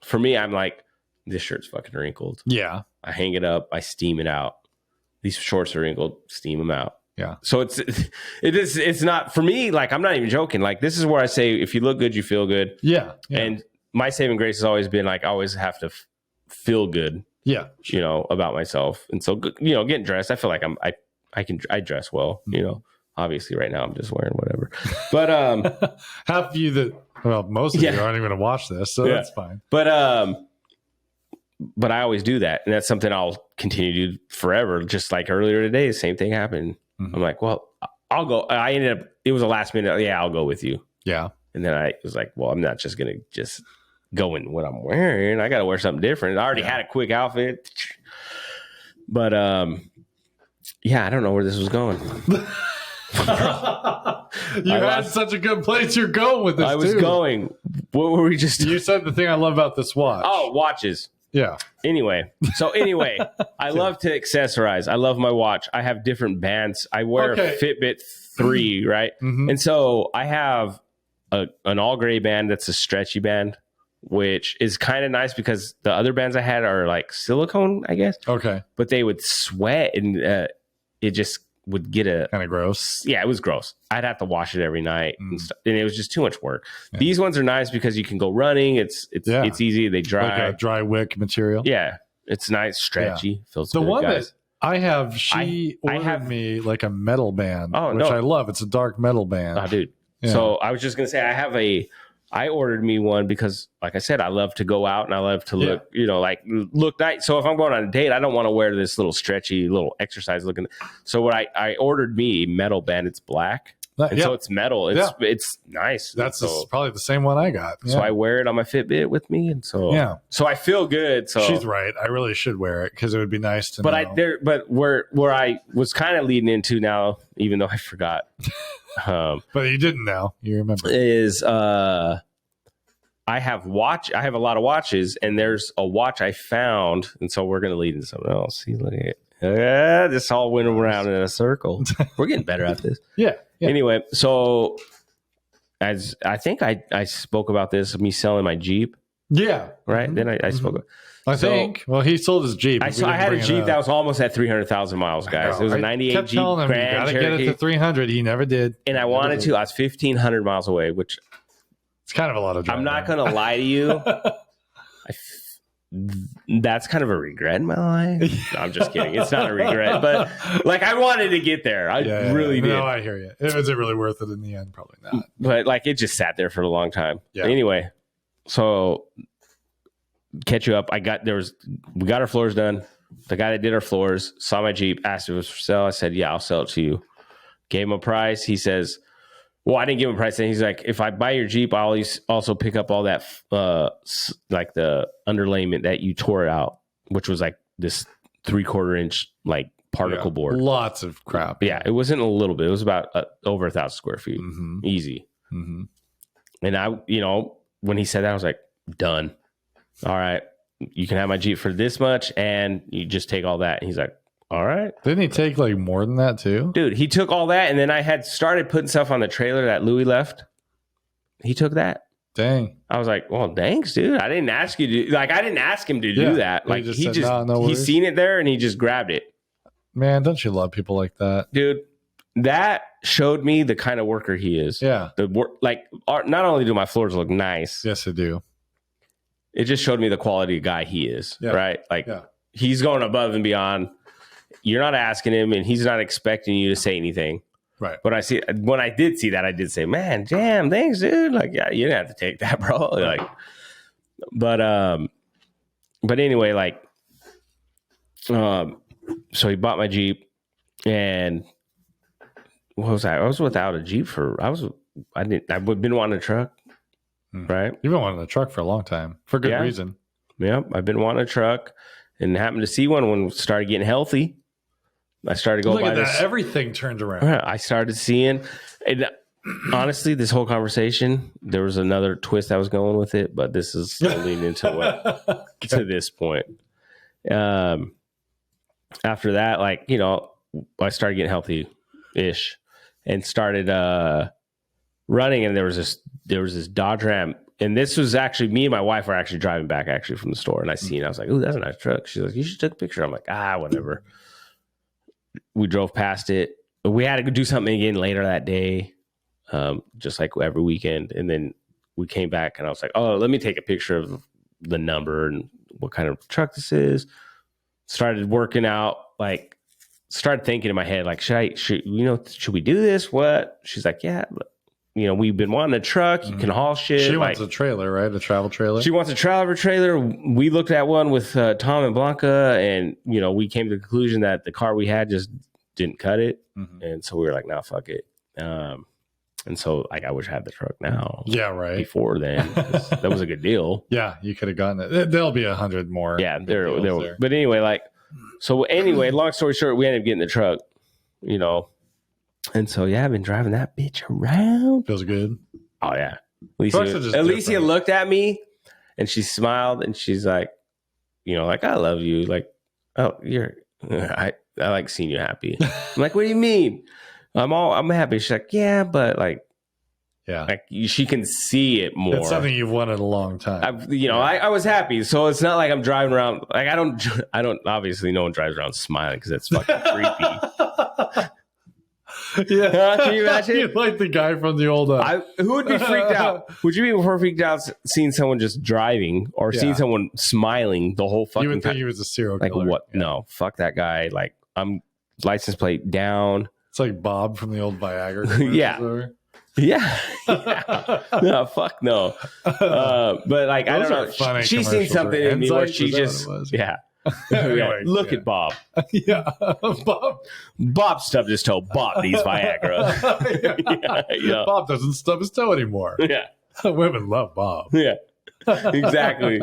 For me, I'm like, this shirt's fucking wrinkled. Yeah. I hang it up, I steam it out. These shorts are wrinkled, steam them out. Yeah. So it's not for me, like I'm not even joking. Like this is where I say if you look good, you feel good. Yeah. And my saving grace has always been like I always have to feel good. Yeah. You know, about myself. And so, you know, getting dressed, I feel like I dress well, you know. Obviously right now I'm just wearing whatever. But half of you most of you aren't even gonna watch this, so that's fine. But I always do that, and that's something I'll continue to do forever. Just like earlier today, the same thing happened. Mm-hmm. I'm like, well, I'll go. I ended up, it was a last minute, yeah, I'll go with you. Yeah. And then I was like, well, I'm not just going to just go in what I'm wearing. I got to wear something different. I already had a quick outfit. But yeah, I don't know where this was going. You had such a good place you're going with this. I was going. What were we just? You said the thing I love about this watch. Oh, watches. Yeah. Anyway, I love to accessorize. I love my watch. I have different bands. I wear a Fitbit 3, right? Mm-hmm. And so I have an all gray band that's a stretchy band, which is kind of nice because the other bands I had are like silicone, I guess. Okay. But they would sweat and it just would get kind of gross. Yeah, it was gross. I'd have to wash it every night and it was just too much work. Yeah. These ones are nice because you can go running. It's easy. They dry. Like a dry wick material. Yeah. It's nice, stretchy. Feels the good, one guys. that I have, she ordered me like a metal band, which I love. It's a dark metal band. Oh, dude. Yeah. So I was just going to say I ordered me one because, like I said, I love to go out and I love to look, look nice. So if I'm going on a date, I don't want to wear this little stretchy, little exercise looking. So what I ordered me a metal band. It's black. So it's metal. It's nice. That's probably the same one I got. Yeah. So I wear it on my Fitbit with me, and so so I feel good. So she's right. I really should wear it because it would be nice to. But where I was kind of leading into now, even though I forgot. But you didn't now. You remember. Is I have a lot of watches, and there's a watch I found, and so we're gonna lead into something else. See, look at it. This all went around in a circle. We're getting better at this. Yeah. Anyway, so as I think I spoke about this, me selling my Jeep. Yeah. Right. Then I spoke. I think. Well, he sold his Jeep. I had a Jeep that was almost at 300,000 miles, guys. It was a 98 Jeep Grand Cherokee. You got to get it to 300. He never did. And I wanted to. I was 1,500 miles away, which it's kind of a lot of driving. I'm not going to lie to you. That's kind of a regret in my life. No, I'm just kidding. It's not a regret, but like I wanted to get there. I really did. No, I hear you. Was it really worth it in the end? Probably not. But like it just sat there for a long time. Yeah. Anyway, so catch you up. We got our floors done. The guy that did our floors saw my Jeep, asked if it was for sale. I said, yeah, I'll sell it to you. Gave him a price. He says, well, I didn't give him a price. And he's like, if I buy your Jeep, I'll also pick up all that, like the underlayment that you tore out, which was like this 3/4 inch, like particle board. Lots of crap. Yeah. It wasn't a little bit. It was about over 1,000 square feet. Mm-hmm. Easy. Mm-hmm. And when he said that, I was like, done. All right. You can have my Jeep for this much and you just take all that. And he's like, all right. Didn't he take like more than that too? Dude, he took all that, and then I had started putting stuff on the trailer that Louis left. He took that. Dang. I was like, well, thanks, dude. I didn't ask you to I didn't ask him to do that. Like he's seen it there and he just grabbed it. Man, don't you love people like that? Dude, that showed me the kind of worker he is. Yeah. Not only do my floors look nice. Yes, they do. It just showed me the quality of guy he is. Yeah. Right? Like he's going above and beyond. You're not asking him, and he's not expecting you to say anything. Right. But when I did see that, I did say, "Man, damn, thanks, dude." Like, yeah, you didn't have to take that, bro. Like, but anyway, like, so he bought my Jeep, and what was I? I was without a Jeep I've been wanting a truck, right? You've been wanting a truck for a long time for good reason. Yep, I've been wanting a truck, and happened to see one when we started getting healthy. I started going by this. Everything turned around. I started seeing, and honestly, this whole conversation, there was another twist I was going with it, but this is leading into to this point. After that, like, you know, I started getting healthy-ish and started running, and there was this Dodge Ram, and this was actually me and my wife were actually driving back actually from the store, and I seen it. I was like, "Ooh, that's a nice truck." She's like, "You should take a picture." I'm like, whatever. We drove past it. We had to go do something again later that day, just like every weekend, and then we came back, and I was like, "Oh, let me take a picture of the number and what kind of truck this is." Started working out, like started thinking in my head, like, should we do this? What? She's like, yeah, but, you know, we've been wanting a truck. You can haul shit. She wants a trailer, right? A travel trailer. She wants a travel trailer. We looked at one with Tom and Blanca, and, you know, we came to the conclusion that the car we had just didn't cut it. And so we were like, nah, fuck it. And so, like, I wish I had the truck now. Yeah, right. Before then, that was a good deal. Yeah, you could have gotten it. There'll be 100 more. Yeah, there. But anyway, like, so anyway, long story short, we ended up getting the truck, you know, and so yeah, I've been driving that bitch around. Feels good. Oh yeah, Alicia looked at me, and she smiled, and she's like, you know, like, I love you, like, oh, I like seeing you happy. I'm like, what do you mean? I'm happy. She's like, yeah, but like she can see it more. It's something you've wanted a long time. I was happy, so it's not like I'm driving around. Like I don't. Obviously, no one drives around smiling because that's fucking creepy. Yeah, can you imagine? You're like the guy from the old. Who would be freaked out? Would you be more freaked out seeing someone just driving or seeing someone smiling the whole fucking time? You would think he was a serial killer. Like what? Yeah. No, fuck that guy. Like I'm license plate down. It's like Bob from the old Viagra. Yeah. No, fuck no. But like, I don't know. She's seen something in me where she just, anyway, look at Bob. Yeah. Bob stubbed his toe. Bob needs Viagra. Bob doesn't stub his toe anymore. Yeah. Women love Bob. Yeah. Exactly.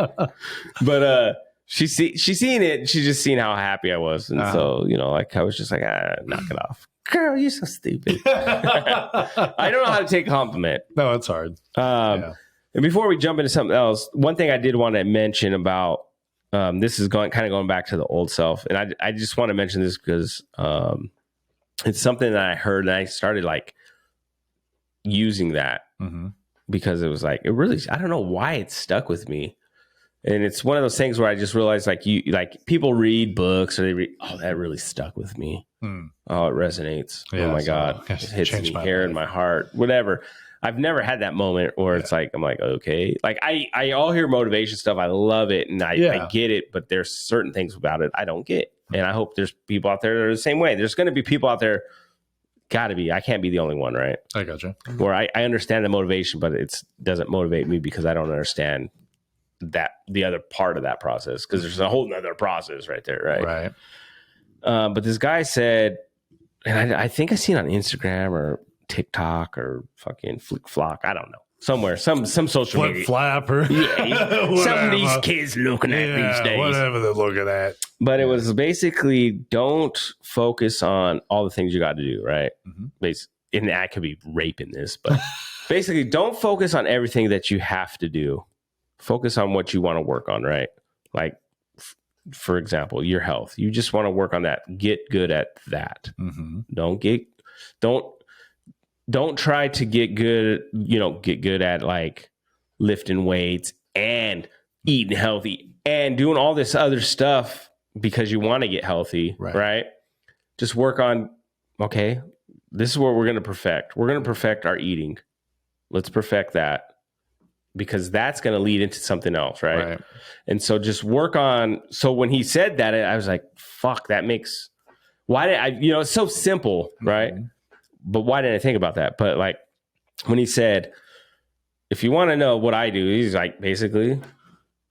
But she's seen it, and she's just seen how happy I was. And so, you know, like I was just like, knock it off. Girl, you're so stupid. I don't know how to take a compliment. No, it's hard. And before we jump into something else, one thing I did want to mention about this is going back to the old self, and I just want to mention this because it's something that I heard, and I started like using that because it was like it really, I don't know why it stuck with me. And it's one of those things where I just realized, like, people read books or they read, oh, that really stuck with me. Oh, it resonates. Yeah, oh my God. It hits me here in my heart, whatever. I've never had that moment where it's like, I'm like, okay, like I all hear motivation stuff. I love it. And I get it, but there's certain things about it I don't get. And I hope there's people out there that are the same way. There's going to be people out there. Gotta be. I can't be the only one, right? I gotcha. Where I understand the motivation, but it doesn't motivate me because I don't understand that the other part of that process, because there's a whole nother process right there, right? But this guy said, and I think I seen it on Instagram or TikTok or fucking Flick Flock, I don't know, somewhere, some social media flapper, some of these kids looking at these days, whatever they're looking at. But it was basically, don't focus on all the things you got to do, right? And I could be raping this, but basically, don't focus on everything that you have to do. Focus on what you want to work on, right? Like, for example, your health. You just want to work on that. Get good at that. Don't try to get good, get good at like lifting weights and eating healthy and doing all this other stuff because you want to get healthy, right? Just work on, okay, this is what we're going to perfect. We're going to perfect our eating. Let's perfect that, because that's going to lead into something else, right? And so just work on. So when he said that, I was like, fuck, that makes, why did I, it's so simple, right? But why didn't I think about that? But like when he said, if you want to know what I do, he's like, basically,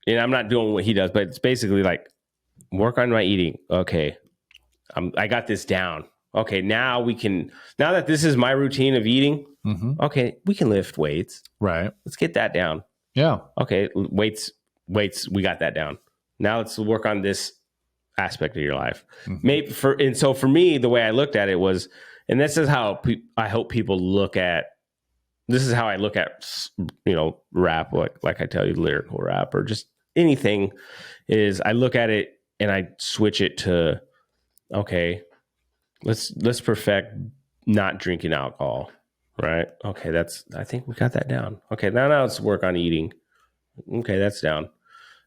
and I'm not doing what he does, but it's basically like, work on my eating. Okay. I got this down. Okay. Now that this is my routine of eating, okay, we can lift weights. Right. Let's get that down. Yeah. Okay. Weights, we got that down. Now let's work on this aspect of your life. So for me, the way I looked at it was, and this is how I hope people look at, this is how I look at, rap, like I tell you, lyrical rap or just anything, is I look at it and I switch it to, okay, let's perfect not drinking alcohol, right? Okay, I think we got that down. Okay, now let's work on eating. Okay, that's down.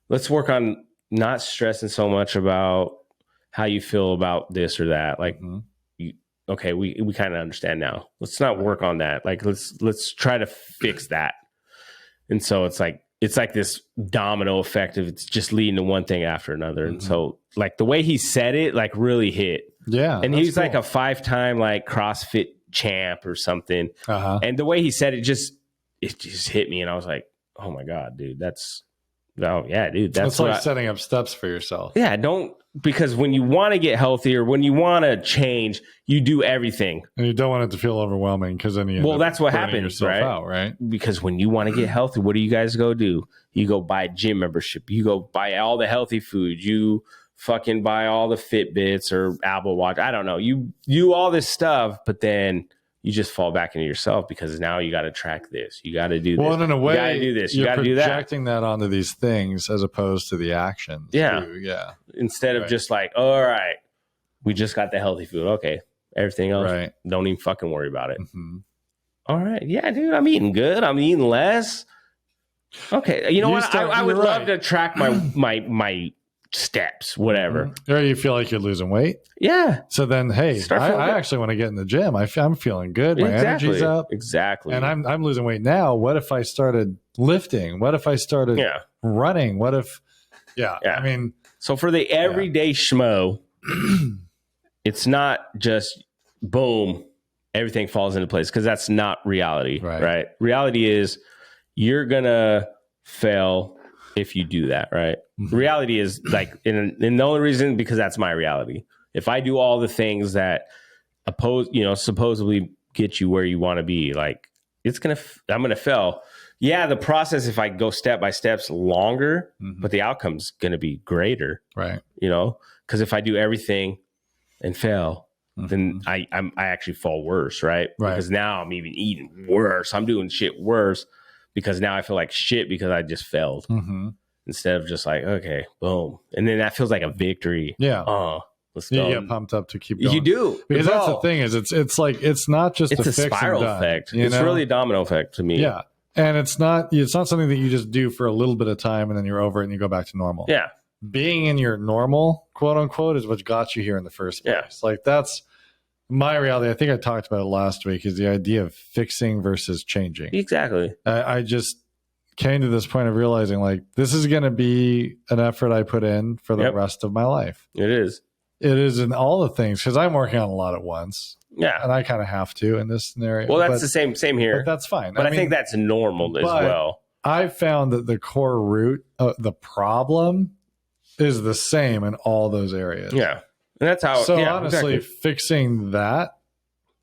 Let's work on not stressing so much about how you feel about this or that. Like, okay, we kind of understand now. Let's not work on that. Like, let's try to fix that. And so it's like this domino effect of it's just leading to one thing after another. And so like the way he said it, like really hit. Yeah. And he's like a 5-time like CrossFit champ or something. And the way he said it just hit me. And I was like, oh my God, dude, that's like setting up steps for yourself. Yeah, because when you want to get healthier, when you want to change, you do everything. And you don't want it to feel overwhelming because then that's what happens, right? Because when you want to get healthy, what do you guys go do? You go buy a gym membership. You go buy all the healthy food. You fucking buy all the Fitbits or Apple Watch. I don't know. You do all this stuff, but then you just fall back into yourself because now you got to track this. You got to do this. Well, in a way, you got to do this. You got to do that. You're projecting that onto these things as opposed to the actions. Yeah. Too. Yeah. Instead of just like, all right, we just got the healthy food. Okay. Everything else, don't even fucking worry about it. All right. Yeah, dude, I'm eating good. I'm eating less. Okay. You know what? I would love to track my steps, whatever. Or you feel like you're losing weight. Yeah. So then, hey, I actually want to get in the gym. I'm feeling good. My energy's up. Exactly. And I'm losing weight now. What if I started lifting? What if I started running? What if, I mean. So for the everyday schmo, it's not just boom, everything falls into place, because that's not reality, right? Reality is you're going to fail if you do that, right? Reality is like, and the only reason, because that's my reality. If I do all the things that supposedly get you where you want to be, like I'm going to fail. Yeah, the process, if I go step by steps, longer, but the outcome's going to be greater, right? Because if I do everything and fail, then I actually fall worse, right? Because now I'm even eating worse. I'm doing shit worse because now I feel like shit because I just failed. Instead of just like, okay, boom. And then that feels like a victory. Yeah. Let's go. You get pumped up to keep going. You do. Because that's the thing is it's like, it's not just a spiral effect. It's really a domino effect to me. Yeah. And it's not something that you just do for a little bit of time and then you're over it and you go back to normal. Yeah. Being in your normal, quote unquote, is what got you here in the first place. Yeah. Like that's my reality. I think I talked about it last week, is the idea of fixing versus changing. Exactly. I just came to this point of realizing like this is going to be an effort I put in for the rest of my life. It is. It is in all the things, because I'm working on a lot at once. Yeah. And I kind of have to in this scenario. Well, that's the same here. But that's fine. But I think that's normal as well. I've found that the core root of the problem is the same in all those areas. Yeah. And that's how. So honestly, fixing that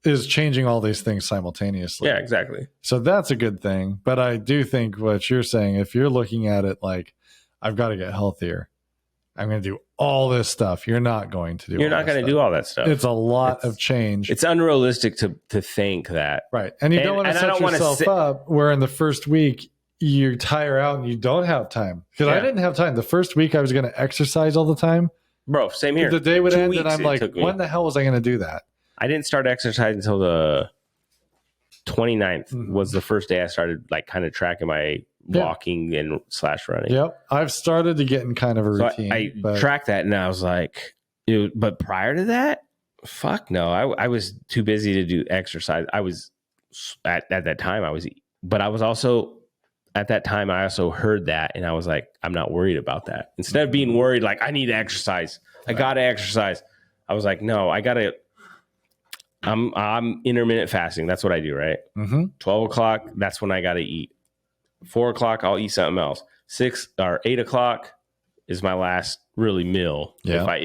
is changing all these things simultaneously. Yeah, exactly. So that's a good thing. But I do think what you're saying, if you're looking at it like, I've got to get healthier, I'm going to do all this stuff. You're not going to do You're not going to do all that stuff. It's a lot of change. It's unrealistic to think that. Right. And you don't want to set yourself up where in the first week you tire out and you don't have time. Because I didn't have time. The first week I was going to exercise all the time. Bro, same here. The day would end and I'm like, when the hell was I going to do that? I didn't start exercising until the 29th was the first day I started like kind of tracking my walking and / running. Yep. I've started to get in kind of a routine. So I tracked that and I was like, but prior to that, fuck no. I was too busy to do exercise. I was at that time but I was also at that time, I also heard that and I was like, I'm not worried about that. Instead of being worried, like I need to exercise, I got to exercise. I was like, no, I'm intermittent fasting. That's what I do, right? 12 o'clock, that's when I got to eat. 4 o'clock, I'll eat something else. 6 or 8 o'clock is my last really meal. Yeah.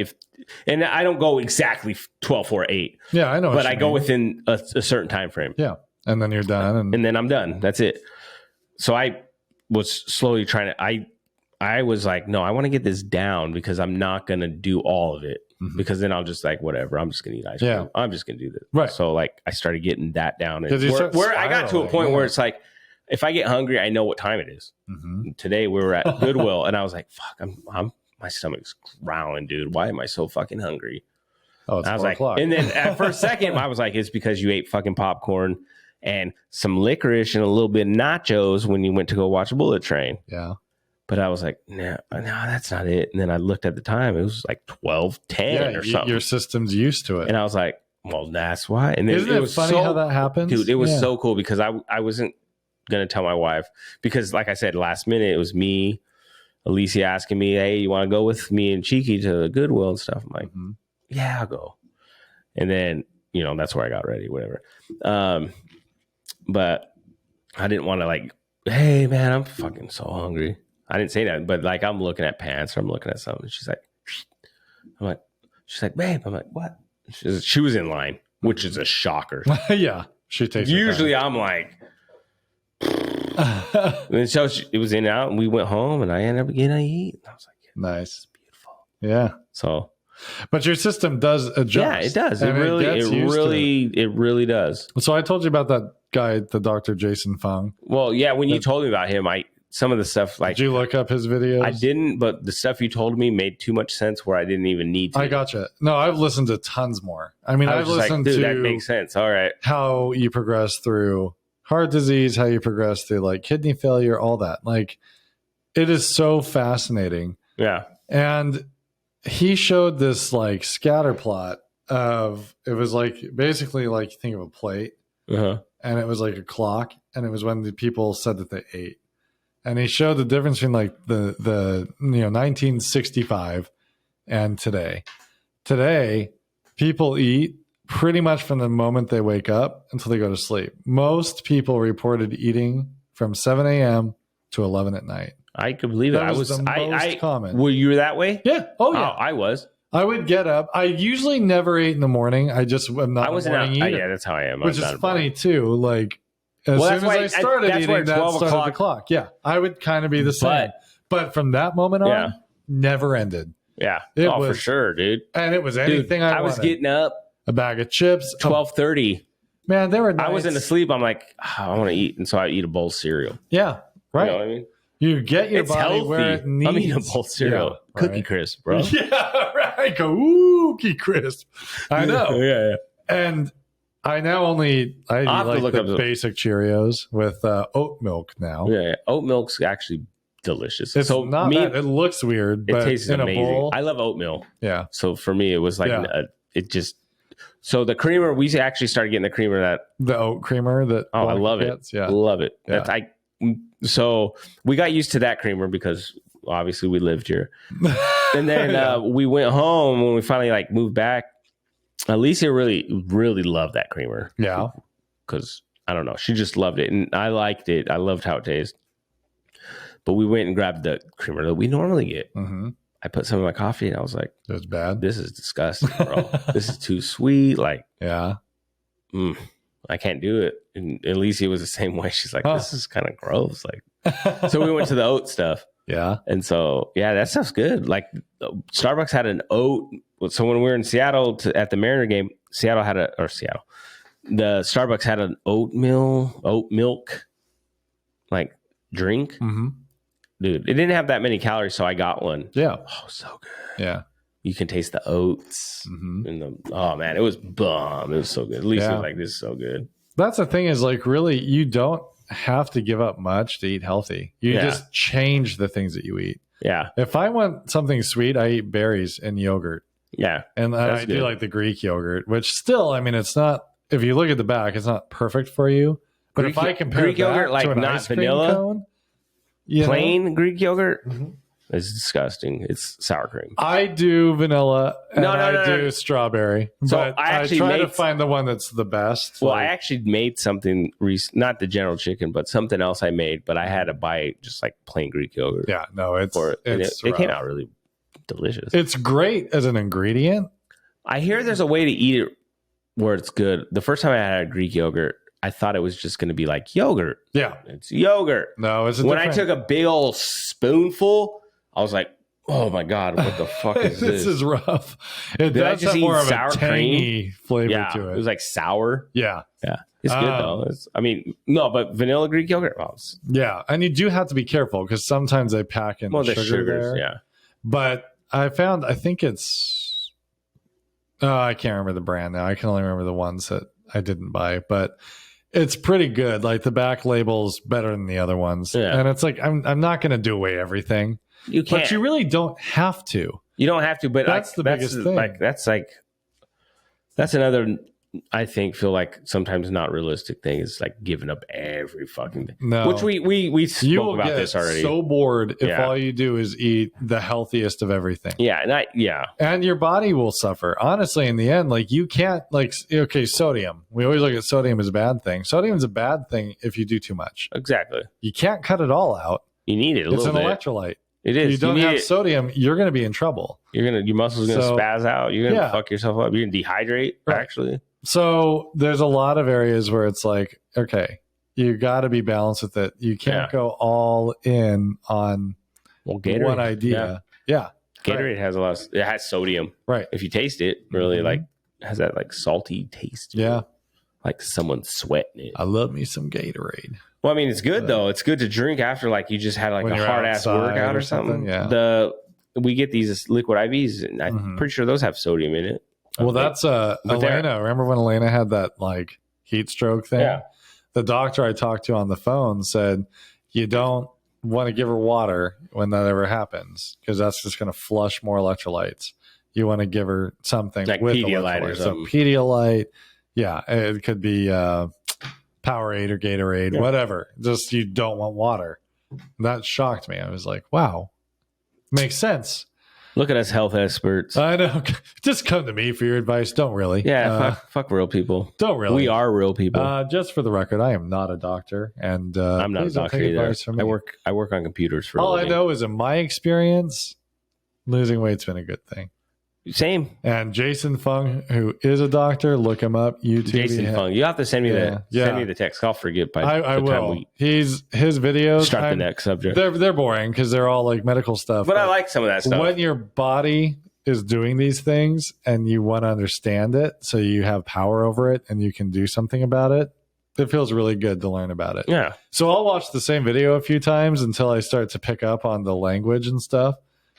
And I don't go exactly 12, 4, 8. Yeah, I know. But I go within a certain time frame. Yeah. And then you're done. And then I'm done. That's it. So I was slowly trying to, I was like, no, I want to get this down because I'm not going to do all of it. Because then I'll just like, whatever, I'm just going to eat ice cream. Yeah. I'm just going to do this. Right. So like I started getting that down. Where I got to a point where it's like, if I get hungry, I know what time it is. Today we were at Goodwill and I was like, fuck, my stomach's growling, dude. Why am I so fucking hungry? Oh, it's I was 4 like, o'clock. and then for a second, I was like, it's because you ate fucking popcorn and some licorice and a little bit of nachos when you went to go watch Bullet Train. Yeah. But I was like, no, that's not it. And then I looked at the time. It was like 12:10 or something. Your system's used to it. And I was like, well, that's why. And then Isn't it was funny how that happens? Dude, it was so cool because I wasn't going to tell my wife because, like I said, last minute, it was me, Alicia asking me, hey, you want to go with me and Cheeky to Goodwill and stuff? I'm like, yeah, I'll go. And then, that's where I got ready, whatever. But I didn't want to like, hey, man, I'm fucking so hungry. I didn't say that, but like I'm looking at pants or I'm looking at something. She's like, she's like, babe. I'm like, what? She was in line, which is a shocker. Yeah, she takes. Usually, I'm like, and so it was in and out, and we went home, and I ended up getting to eat. I was like, nice, it's beautiful. Yeah. So, but your system does adjust. Yeah, it does. It really does. So I told you about that guy, the Dr. Jason Fung. Well, yeah, when you told me about him, some of the stuff like. Did you look up his videos? I didn't, but the stuff you told me made too much sense where I didn't even need to. I gotcha. No, I've listened to tons more. I mean, I've listened to that makes sense. All right. How you progress through heart disease, how you progress through like kidney failure, all that. Like, it is so fascinating. Yeah. And he showed this like scatter plot of, it was like basically like think of a plate, and it was like a clock, and it was when the people said that they ate. And he showed the difference between like the 1965 and today. Today, people eat pretty much from the moment they wake up until they go to sleep. Most people reported eating from 7 a.m. to 11 at night. I could believe it. That was the most common. Were you that way? Yeah. Oh, yeah. I was. I would get up. I usually never ate in the morning. I just am not a morning eater. Yeah, that's how I am. Which is funny too. Like, as soon as I started eating, that started the clock. Yeah, I would kind of be the same. But from that moment on, never ended. Yeah. It was, for sure, dude. And it was anything I wanted. I was getting up. A bag of chips. 12:30. Man, they were nice. I wasn't asleep. I'm like, I want to eat. And so I eat a bowl of cereal. Yeah, right. You know what I mean? You get your it's body healthy. where it needs. I'm eating a bowl of cereal. Yeah, Cookie Crisp, bro. Yeah, right. Cookie Crisp. I know. Yeah. And I now I eat like the basic Cheerios with oat milk now. Yeah. Oat milk's actually delicious. It's not bad. It looks weird, but it tastes in amazing. A bowl, I love oatmeal. Yeah. So for me, it was like so the creamer, we actually started getting the creamer the oat creamer I love it. Yeah. Love it. Yeah. So we got used to that creamer because obviously we lived here. And then we went home when we finally like moved back. Alicia really, really loved that creamer. Yeah. Because I don't know. She just loved it. And I liked it. I loved how it tasted. But we went and grabbed the creamer that we normally get. Mm-hmm. I put some in my coffee and I was like, that's bad. This is disgusting, bro. This is too sweet. Like, yeah. I can't do it. And Alicia was the same way. She's like, this is kind of gross. Like, so we went to the oat stuff. Yeah. And so, that stuff's good. Like, Starbucks had an oat. So when we were in Seattle at the Mariner game, the Starbucks had an oat milk, like drink. Mm-hmm. Dude, it didn't have that many calories, so I got one. Yeah. Oh, so good. Yeah. You can taste the oats. Mm-hmm. Oh, man, it was bomb. It was so good. At least it was like, this is so good. That's the thing is like really, you don't have to give up much to eat healthy. You just change the things that you eat. Yeah. If I want something sweet, I eat berries and yogurt. Yeah. And I do like the Greek yogurt, which still, I mean, it's not, if you look at the back, it's not perfect for you. But if I compare Greek yogurt, like to an not ice cream vanilla, cone, plain Greek yogurt, it's disgusting. It's sour cream. I do vanilla and I do strawberry. So but I actually try to find the one that's the best. Well, I actually made something, not the General Chicken, but something else I made, but I had to buy just like plain Greek yogurt. Yeah, no, it came out really delicious. It's great as an ingredient. I hear there's a way to eat it where it's good. The first time I had a Greek yogurt, I thought it was just going to be like yogurt. Yeah. It's yogurt. No, it's when I took a big old spoonful, I was like, oh my God, what the fuck is this? This is rough. It does have more of a tangy flavor to it. It was like sour. Yeah. Yeah. It's good though. But vanilla Greek yogurt. Yeah. And you do have to be careful because sometimes they pack in sugar there. Yeah. But I think it's, I can't remember the brand now. I can only remember the ones that I didn't buy, but it's pretty good. Like the back label's better than the other ones. Yeah. And it's like, I'm not going to do away everything. You can't. But you really don't have to. You don't have to, but that's the biggest thing. That's another, I think, feel like sometimes not realistic thing is like giving up every fucking thing. No. Which we spoke about this already. So bored if all you do is eat the healthiest of everything. Yeah. And your body will suffer. Honestly, in the end, like you can't sodium. We always look at sodium as a bad thing. Sodium is a bad thing if you do too much. Exactly. You can't cut it all out. You need it a little bit. It's an electrolyte. It is. If you don't have sodium, you're going to be in trouble. Your muscles are going to spaz out. You're going to fuck yourself up. You're going to dehydrate, actually. So there's a lot of areas where it's like, okay, you got to be balanced with it. You can't go all in on Gatorade, one idea. Yeah. Gatorade has it has sodium. Right. If you taste it, really has that like salty taste. Yeah. Like someone's sweating it. I love me some Gatorade. Well, I mean, it's good though. It's good to drink after like you just had like a hard ass workout or something. Yeah. We get these liquid IVs, and I'm pretty sure those have sodium in it. Well, that's Elena. Remember when Elena had that like heat stroke thing? Yeah. The doctor I talked to on the phone said you don't want to give her water when that ever happens because that's just going to flush more electrolytes. You want to give her something like with Pedialyte or something. So Pedialyte, yeah, it could be Powerade or Gatorade, whatever. Just you don't want water. That shocked me. I was like, wow, makes sense. Look at us health experts. I know. Just come to me for your advice. Don't really. Yeah, fuck real people. Don't really. We are real people. Just for the record, I am not a doctor, and I'm not a doctor either. I work on computers for all I know is in my experience, losing weight's been a good thing. Same. And Jason Fung, who is a doctor, look him up. YouTube. Jason Fung. You have to send me send me the text. I'll forget by I will. His videos start the next subject. They're boring because they're all like medical stuff. But I like some of that stuff. When your body is doing these things and you want to understand it, so you have power over it and you can do something about it, it feels really good to learn about it. Yeah. So I'll watch the same video a few times until I start to pick up on the language and stuff.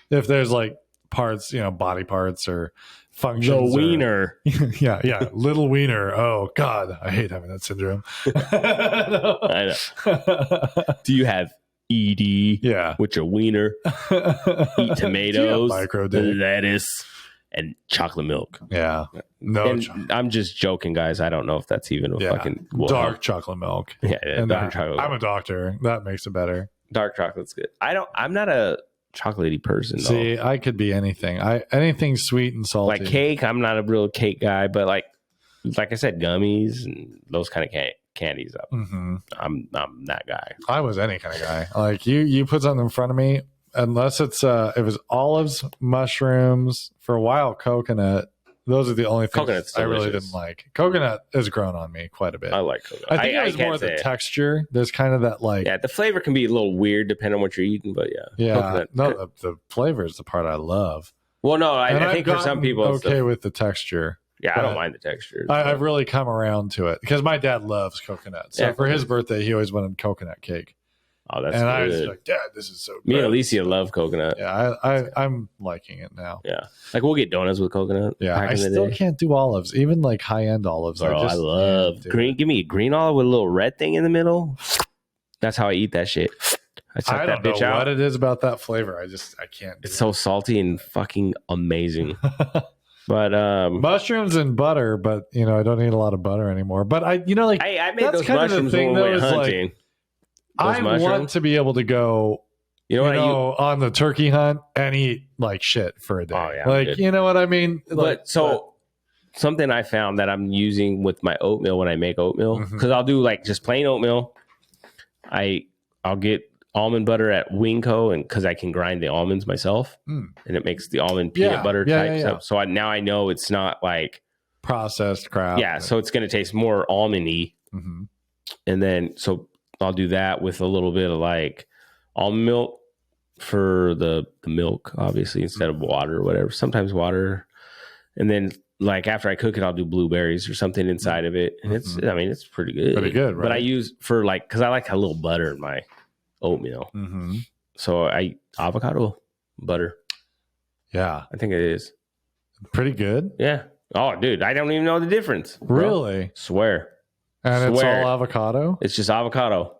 If there's like parts, body parts or functions. The wiener. Yeah. Little wiener. Oh, God. I hate having that syndrome. I know. Do you have ED? Yeah. With your wiener? Eat tomatoes, lettuce, and chocolate milk. Yeah. No. I'm just joking, guys. I don't know if that's even a fucking... dark chocolate milk. Yeah, dark chocolate. I'm a doctor. That makes it better. Dark chocolate's good. I'm not a chocolatey person. See, though. I could be anything. Anything sweet and salty. Like cake, I'm not a real cake guy, but like I said, gummies and those kind of candies. I'm that guy. I was any kind of guy. Like you put something in front of me, unless it's it was olives, mushrooms, for a while coconut. Those are the only things I really didn't like. Coconut has grown on me quite a bit. I like coconut. I think it was more the texture. There's kind of that like... Yeah, the flavor can be a little weird depending on what you're eating, but yeah. Yeah, no, the flavor is the part I love. Well, no, I think for some people... it's okay with the texture. Yeah, I don't mind the texture. I've really come around to it because my dad loves coconut. So for his birthday, he always wanted coconut cake. Oh, that's good. I was like, Dad, this is so good. Me and Alicia love coconut. Yeah, I'm liking it now. Yeah. Like we'll get donuts with coconut. Yeah, I still can't do olives, even like high-end olives. Bro, I love green. Give me a green olive with a little red thing in the middle. That's how I eat that shit. I don't know what it is about that flavor. I can't. It's so salty and fucking amazing. But mushrooms and butter, but I don't eat a lot of butter anymore. But I made that's those kind mushrooms of the thing when we went though, hunting. Like, I want to be able to go, on the turkey hunt and eat like shit for a day. Oh, yeah, like, you know what I mean? Something I found that I'm using with my oatmeal when I make oatmeal, because I'll do like just plain oatmeal. I'll get almond butter at Winco, and because I can grind the almonds myself, and it makes the almond peanut butter type stuff. So now I know it's not like processed crap. Yeah, so it's going to taste more almondy. And then I'll do that with a little bit of like almond milk for the milk, obviously, instead of water or whatever. Sometimes water. And then like after I cook it, I'll do blueberries or something inside of it. And it's pretty good. Pretty good, right? But I use because I like a little butter in my oatmeal. So I avocado butter. Yeah. I think it is. Pretty good. Yeah. Oh, dude, I don't even know the difference. Really? Swear. And it's all avocado? It's just avocado.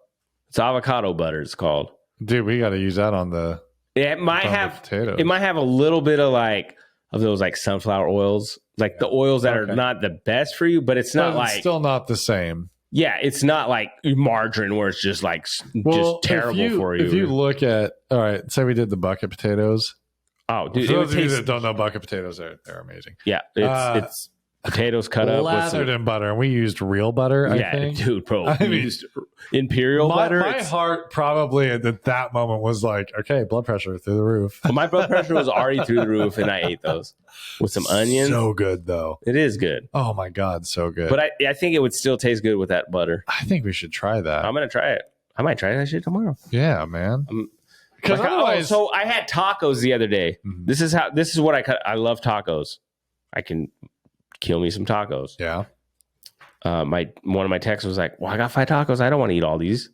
It's avocado butter, it's called. Dude, we got to use that on the It might have potatoes. It might have a little bit of those sunflower oils, the oils that are not the best for you, but it's not it's still not the same. Yeah, it's not like margarine where it's just just terrible for you. If you look at, all right, say we did the bucket potatoes. Oh, dude, for those of you that don't know bucket potatoes, they're amazing. Yeah, it's potatoes cut up, lathered in butter, and we used real butter. I think, dude, bro, we used imperial butter. My heart probably at that moment was like, okay, blood pressure through the roof. Well, my blood pressure was already through the roof, and I ate those with some onions. So good, though. It is good. Oh my god, so good. But I think it would still taste good with that butter. I think we should try that. I'm gonna try it. I might try that shit tomorrow. Yeah, man. Because so I had tacos the other day. Mm-hmm. This is what I cut. I love tacos. I can kill me some tacos. Yeah. One of my texts was like, "Well, I got 5 tacos. I don't want to eat all these."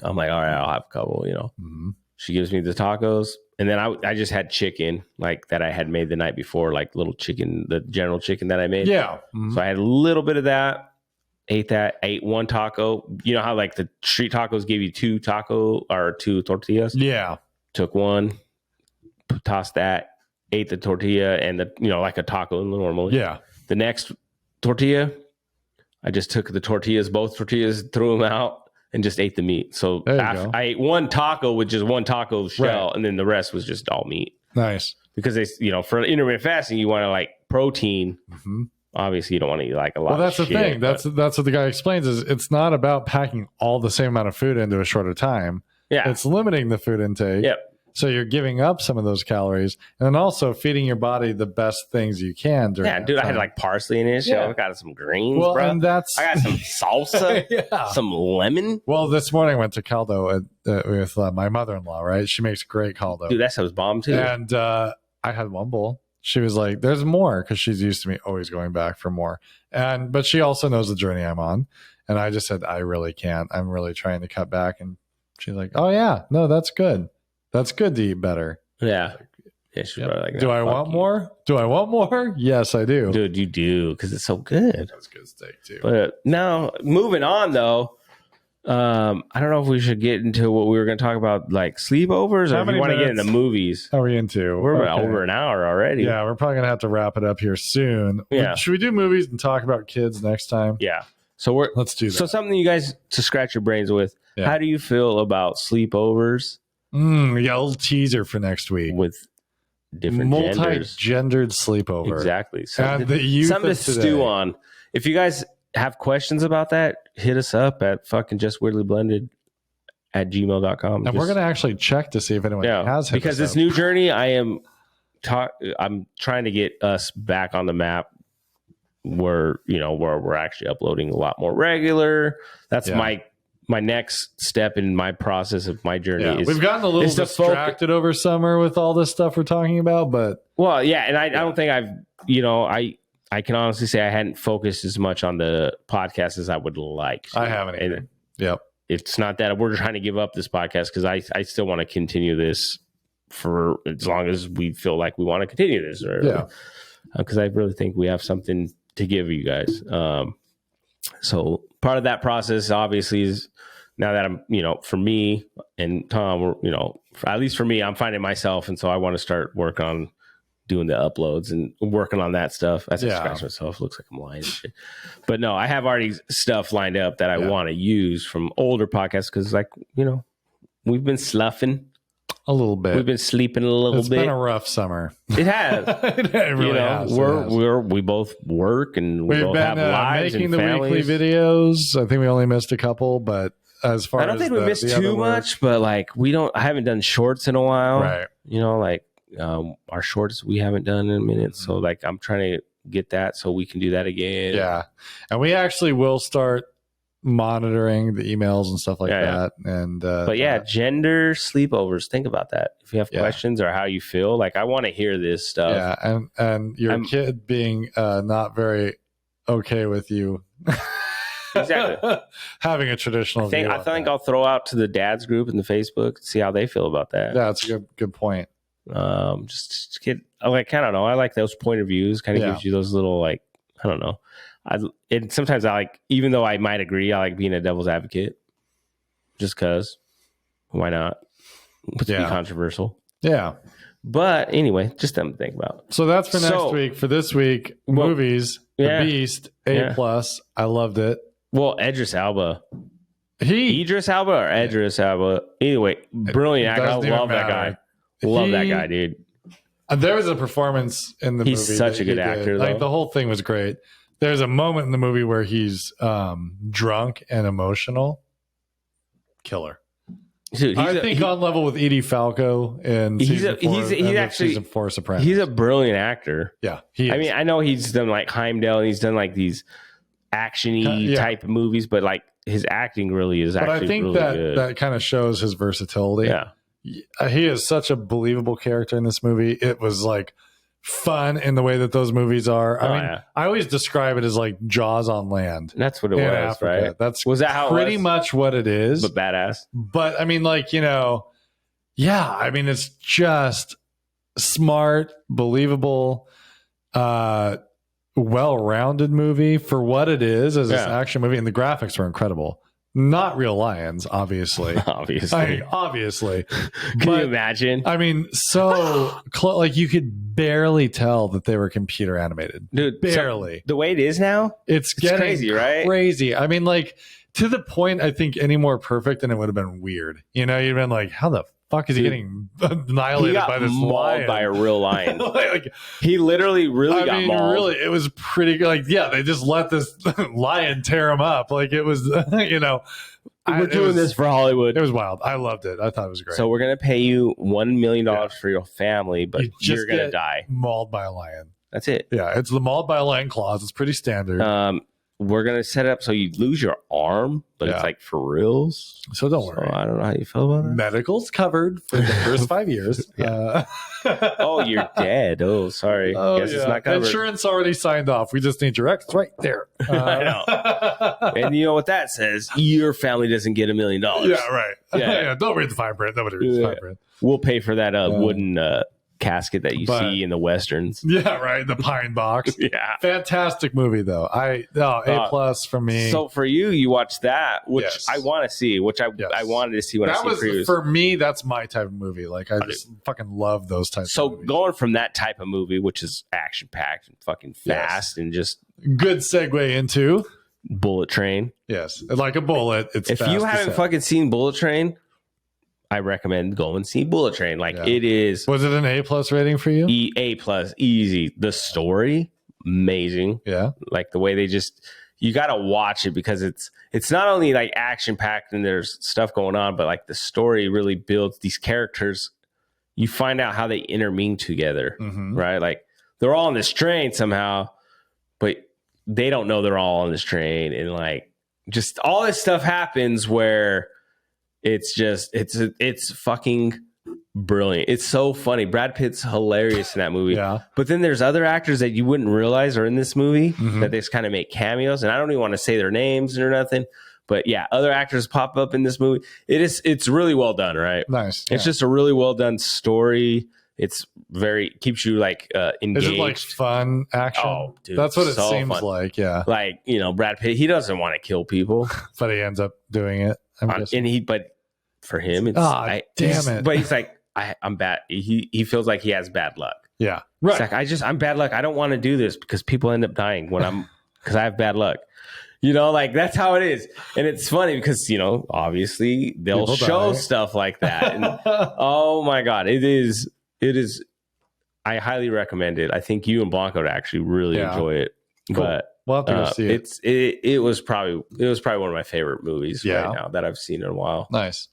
I'm like, "All right, I'll have a couple." Mm-hmm. She gives me the tacos, and then I just had chicken that I had made the night before, little chicken, the general chicken that I made. Yeah. Mm-hmm. So I had a little bit of that. Ate that. Ate 1 taco. You know how the street tacos give you 2 tortillas? Yeah. Took 1, tossed that. Ate the tortilla and a taco normally. Yeah. The next tortilla, I just took both tortillas, threw them out, and just ate the meat. So I ate 1 taco with just 1 taco shell, and then the rest was just all meat. Nice. Because for intermittent fasting, you want to protein. Mm-hmm. Obviously, you don't want to eat a lot. Well, that's the thing. That's what the guy explains. Is it's not about packing all the same amount of food into a shorter time. Yeah, it's limiting the food intake. Yep. So you're giving up some of those calories, and then also feeding your body the best things you can during. Yeah, dude, I had parsley in it. Yeah. I got some greens, bro. And I got some salsa, some lemon. Well, this morning I went to caldo with my mother-in-law. Right, she makes great caldo. Dude, that sounds bomb too. And I had 1 bowl. She was like, "There's more," because she's used to me always going back for more. But she also knows the journey I'm on, and I just said, "I really can't. I'm really trying to cut back." And she's like, "Oh yeah, no, that's good. That's good to eat better." Yeah. She's probably do I want more? Do I want more? Yes, I do. Dude, you do, because it's so good. That's good steak too. But now, moving on though, I don't know if we should get into what we were going to talk about, sleepovers, or if you want to get into movies. How are we into? We're about over an hour already. Yeah, we're probably going to have to wrap it up here soon. Yeah. Should we do movies and talk about kids next time? Yeah. So let's do that. So something you guys to scratch your brains with. Yeah. How do you feel about sleepovers? A little teaser for next week with different multi-gendered sleepover. Exactly. Something to stew on. If you guys have questions about that, hit us up at fucking justweirdlyblended@gmail.com. And we're going to actually check to see if anyone has hit because this new journey, I'm trying to get us back on the map where we're actually uploading a lot more regular. That's my next step in my process of my journey. Yeah. We've gotten a little distracted over summer with all this stuff we're talking about, but and I don't think I can honestly say I hadn't focused as much on the podcast as I would like. I haven't either. Yep. It's not that we're trying to give up this podcast, because I still want to continue this for as long as we feel like we want to continue this. Because I really think we have something to give you guys. So part of that process, obviously, is now that I'm, for me and Tom, at least for me, I'm finding myself. And so I want to start work on doing the uploads and working on that stuff. I scratch myself. Looks like I'm lying and shit. But no, I have already stuff lined up that I want to use from older podcasts. Cause we've been sloughing a little bit. We've been sleeping a little bit. It's been a rough summer. It has. It really has. We both work and we both have lives making and the families. Weekly videos. I think we only missed a couple, but as far as I don't think we missed too much, but I haven't done shorts in a while. Right. Our shorts we haven't done in a minute. Mm-hmm. So I'm trying to get that so we can do that again. Yeah. And we actually will start monitoring the emails and stuff like that. And gender sleepovers. Think about that. If you have questions or how you feel, I want to hear this stuff. Yeah, and your kid being not very okay with you. Exactly. Having a traditional I think I'll throw out to the dads group in the Facebook and see how they feel about that. Yeah, that's a good point. Just get like, I don't know. I like those point of views. Kind of gives you those little like, I don't know. And sometimes I like, even though I might agree, I like being a devil's advocate. Just because, why not? Let's be controversial. Yeah. But anyway, just something to think about. So that's for next week. For this week, movies. The Beast, A+. I loved it. Well, Idris Elba. Idris Elba or Idris Elba? Anyway, brilliant actor. I love that guy. Love that guy, dude. There was a performance in the movie. He's such a good actor, though. Like, the whole thing was great. There's a moment in the movie where he's drunk and emotional. Killer. Dude, I think on level with Edie Falco in season 4 Sopranos. He's a brilliant actor. Yeah, I mean, I know he's done like Heimdall and he's done like these action-y type of movies, but like his acting really is actually I think really good. That kind of shows his versatility. Yeah. He is such a believable character in this movie. It was like fun in the way that those movies are. I mean, I always describe it as like Jaws on land. That's what it was, Africa. Right? Was that how pretty much what it is? But badass. But I mean, like, I mean, it's just smart, believable, well-rounded movie for what it is as an action movie, and the graphics were incredible. Not real lions, obviously. Obviously. Can you imagine? I mean, so like you could barely tell that they were computer animated. Dude, barely. So the way it is now, it's getting crazy, right? Crazy. I mean, like, to the point, I think any more perfect and it would have been weird. You'd been like, how the fuck is he getting annihilated by this lion? By a real lion. Like, he literally got mauled. Really, it was pretty good. Like, they just let this lion tear him up. Like, it was, we're doing this for Hollywood. It was wild. I loved it. I thought it was great. So we're gonna pay you $1 million for your family, but you're gonna die mauled by a lion. That's it. Yeah, it's the mauled by a lion clause. It's pretty standard. We're going to set it up so you lose your arm, but it's like for reals. So don't worry. I don't know how you feel about that. Medical's covered for the first 5 years. Oh, you're dead. Oh, sorry. Guess it's not covered. Insurance already signed off. We just need your X right there. I know. And you know what that says? Your family doesn't get $1 million. Yeah, right. Yeah. Don't read the fine print. Nobody reads the fine print. We'll pay for that wooden casket that you see in the westerns. Yeah, right. The pine box. Yeah. Fantastic movie though. A+ for me. So for you watch that, which I want to see, which I wanted to see when I seen previews. For me, that's my type of movie. Like, I just fucking love those types of movies. So going from that type of movie, which is action packed and fucking fast and just good segue into Bullet Train. Yes. Like a bullet. It's if you haven't fucking seen Bullet Train, I recommend go and see Bullet Train. Like, it is. Was it an A+ rating for you? A+, easy. The story, amazing. Yeah. Like the way they you got to watch it because it's not only like action packed and there's stuff going on, but like the story really builds these characters. You find out how they interming together, right? Like they're all on this train somehow, but they don't know they're all on this train. And like just all this stuff happens where it's fucking brilliant. It's so funny. Brad Pitt's hilarious in that movie. Yeah. But then there's other actors that you wouldn't realize are in this movie that they just kind of make cameos. And I don't even want to say their names or nothing. But yeah, other actors pop up in this movie. It's really well done, right? Nice. It's just a really well done story. It's keeps you like engaged. Is it like fun action? Oh, dude. That's what it seems fun. Like, yeah. Like, Brad Pitt, he doesn't want to kill people. But he ends up doing it. But for him, it's damn it. But he's like, I'm bad. He feels like he has bad luck. Yeah, right. It's like I'm bad luck. I don't want to do this because people end up dying because I have bad luck. Like that's how it is, and it's funny because obviously they'll show stuff like that. And, oh my god, it is. I highly recommend it. I think you and Blanco would actually really enjoy it. Cool. But we'll have to go see it. It was probably one of my favorite movies right now that I've seen in a while. Nice.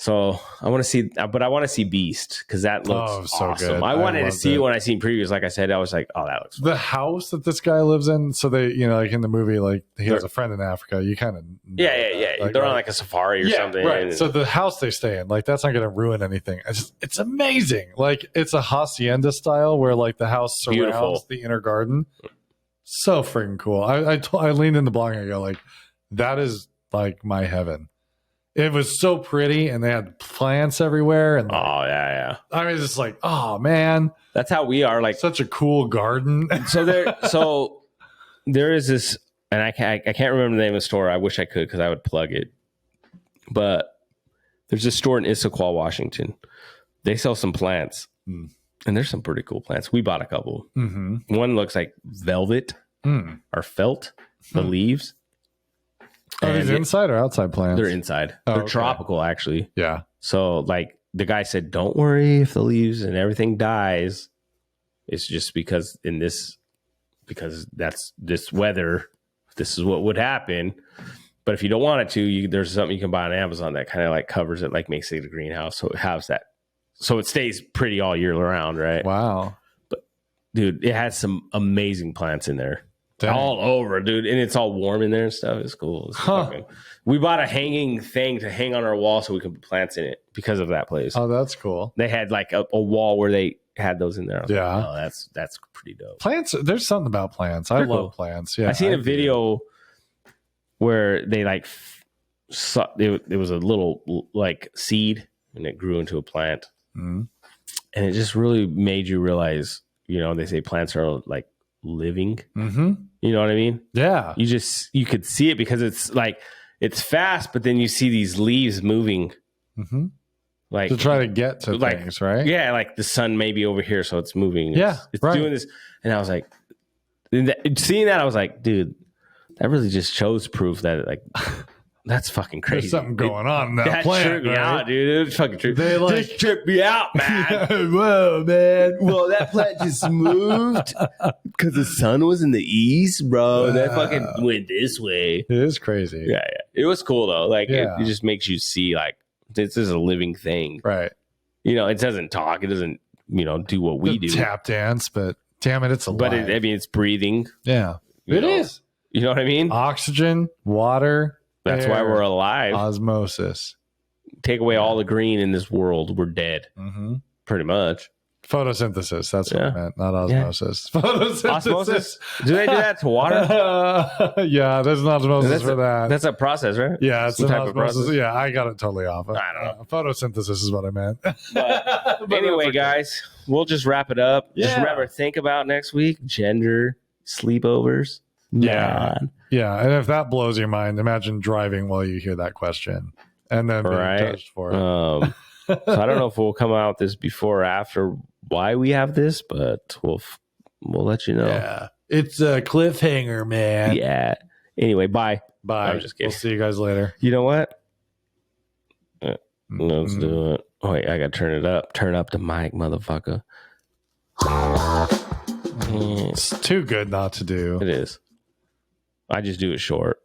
So I want to see Beast because that looks so awesome. good. I wanted to see it when I seen previews. Like I said, I was like, oh, that looks the house that this guy lives in. So they, like in the movie, like he has a friend in Africa. You kind of Like, they're on like a safari or something. Right. So the house they stay in, like that's not going to ruin anything. It's amazing. Like it's a hacienda style where like the house surrounds the inner garden. So freaking cool. I leaned in the block and I go like, that is like my heaven. It was so pretty, and they had plants everywhere. And oh yeah. I mean, it's just like, oh man, that's how we are. Like such a cool garden. so there is this, and I can't remember the name of the store. I wish I could because I would plug it. But there's a store in Issaquah, Washington. They sell some plants, and there's some pretty cool plants. We bought a couple. Mm-hmm. One looks like velvet or felt, the leaves. Are these inside or outside plants? They're inside. They're tropical, actually. Yeah. So, like, the guy said, don't worry if the leaves and everything dies. It's just because that's this weather, this is what would happen. But if you don't want it to, there's something you can buy on Amazon that kind of like covers it, like makes it a greenhouse. So it has that. So it stays pretty all year round, right? Wow. But, dude, it has some amazing plants in there. Dang. All over, dude. And it's all warm in there and stuff. It's cool. We bought a hanging thing to hang on our wall so we could put plants in it because of that place. Oh, that's cool. They had like a wall where they had those in there. Yeah. Like, oh, that's pretty dope. Plants, there's something about plants. I love plants. Yeah. I seen a video where they like, it was a little like seed and it grew into a plant. Mm-hmm. And it just really made you realize, they say plants are like living. Mm-hmm. You know what I mean? Yeah. You could see it because it's like, it's fast, but then you see these leaves moving. Mm-hmm. Like to try to get to things, right? Yeah. Like the sun may be over here, so it's moving. It's right. doing this. And I was like, seeing that, I was like, dude, that really just shows proof that like, that's fucking crazy. There's something going on in that plant, tripped me out, dude. It was fucking true. They like just tripped me out, man. Whoa, man. Well, that plant just moved because the sun was in the east, bro. Wow. That fucking went this way. It is crazy. Yeah. It was cool though. Like it just makes you see like this is a living thing, right? It doesn't talk. It doesn't do what we do. Tap dance, but damn it, it's alive. But it's breathing. Yeah, it is. You know what I mean? Oxygen, water. That's why we're alive. Osmosis. Take away all the green in this world, we're dead. Mm-hmm. Pretty much. Photosynthesis. That's what I meant, not osmosis. Yeah. Photosynthesis. Osmosis? Do they do that to water? Yeah, there's an osmosis for that. That's a process, right? Yeah, it's an osmosis. Yeah, I got it totally off. I don't know. Photosynthesis is what I meant. But anyway, guys, we'll just wrap it up. Yeah. Just remember, think about next week, gender, sleepovers. Yeah. Yeah, and if that blows your mind, imagine driving while you hear that question and then being judged for it. So I don't know if we'll come out this before or after why we have this, but we'll let you know. Yeah, it's a cliffhanger, man. Yeah. Anyway, bye. I'm just kidding. We'll see you guys later. You know what? Let's do it. Oh, wait, I got to turn it up. Turn up the mic, motherfucker. It's too good not to do. It is. I just do it short.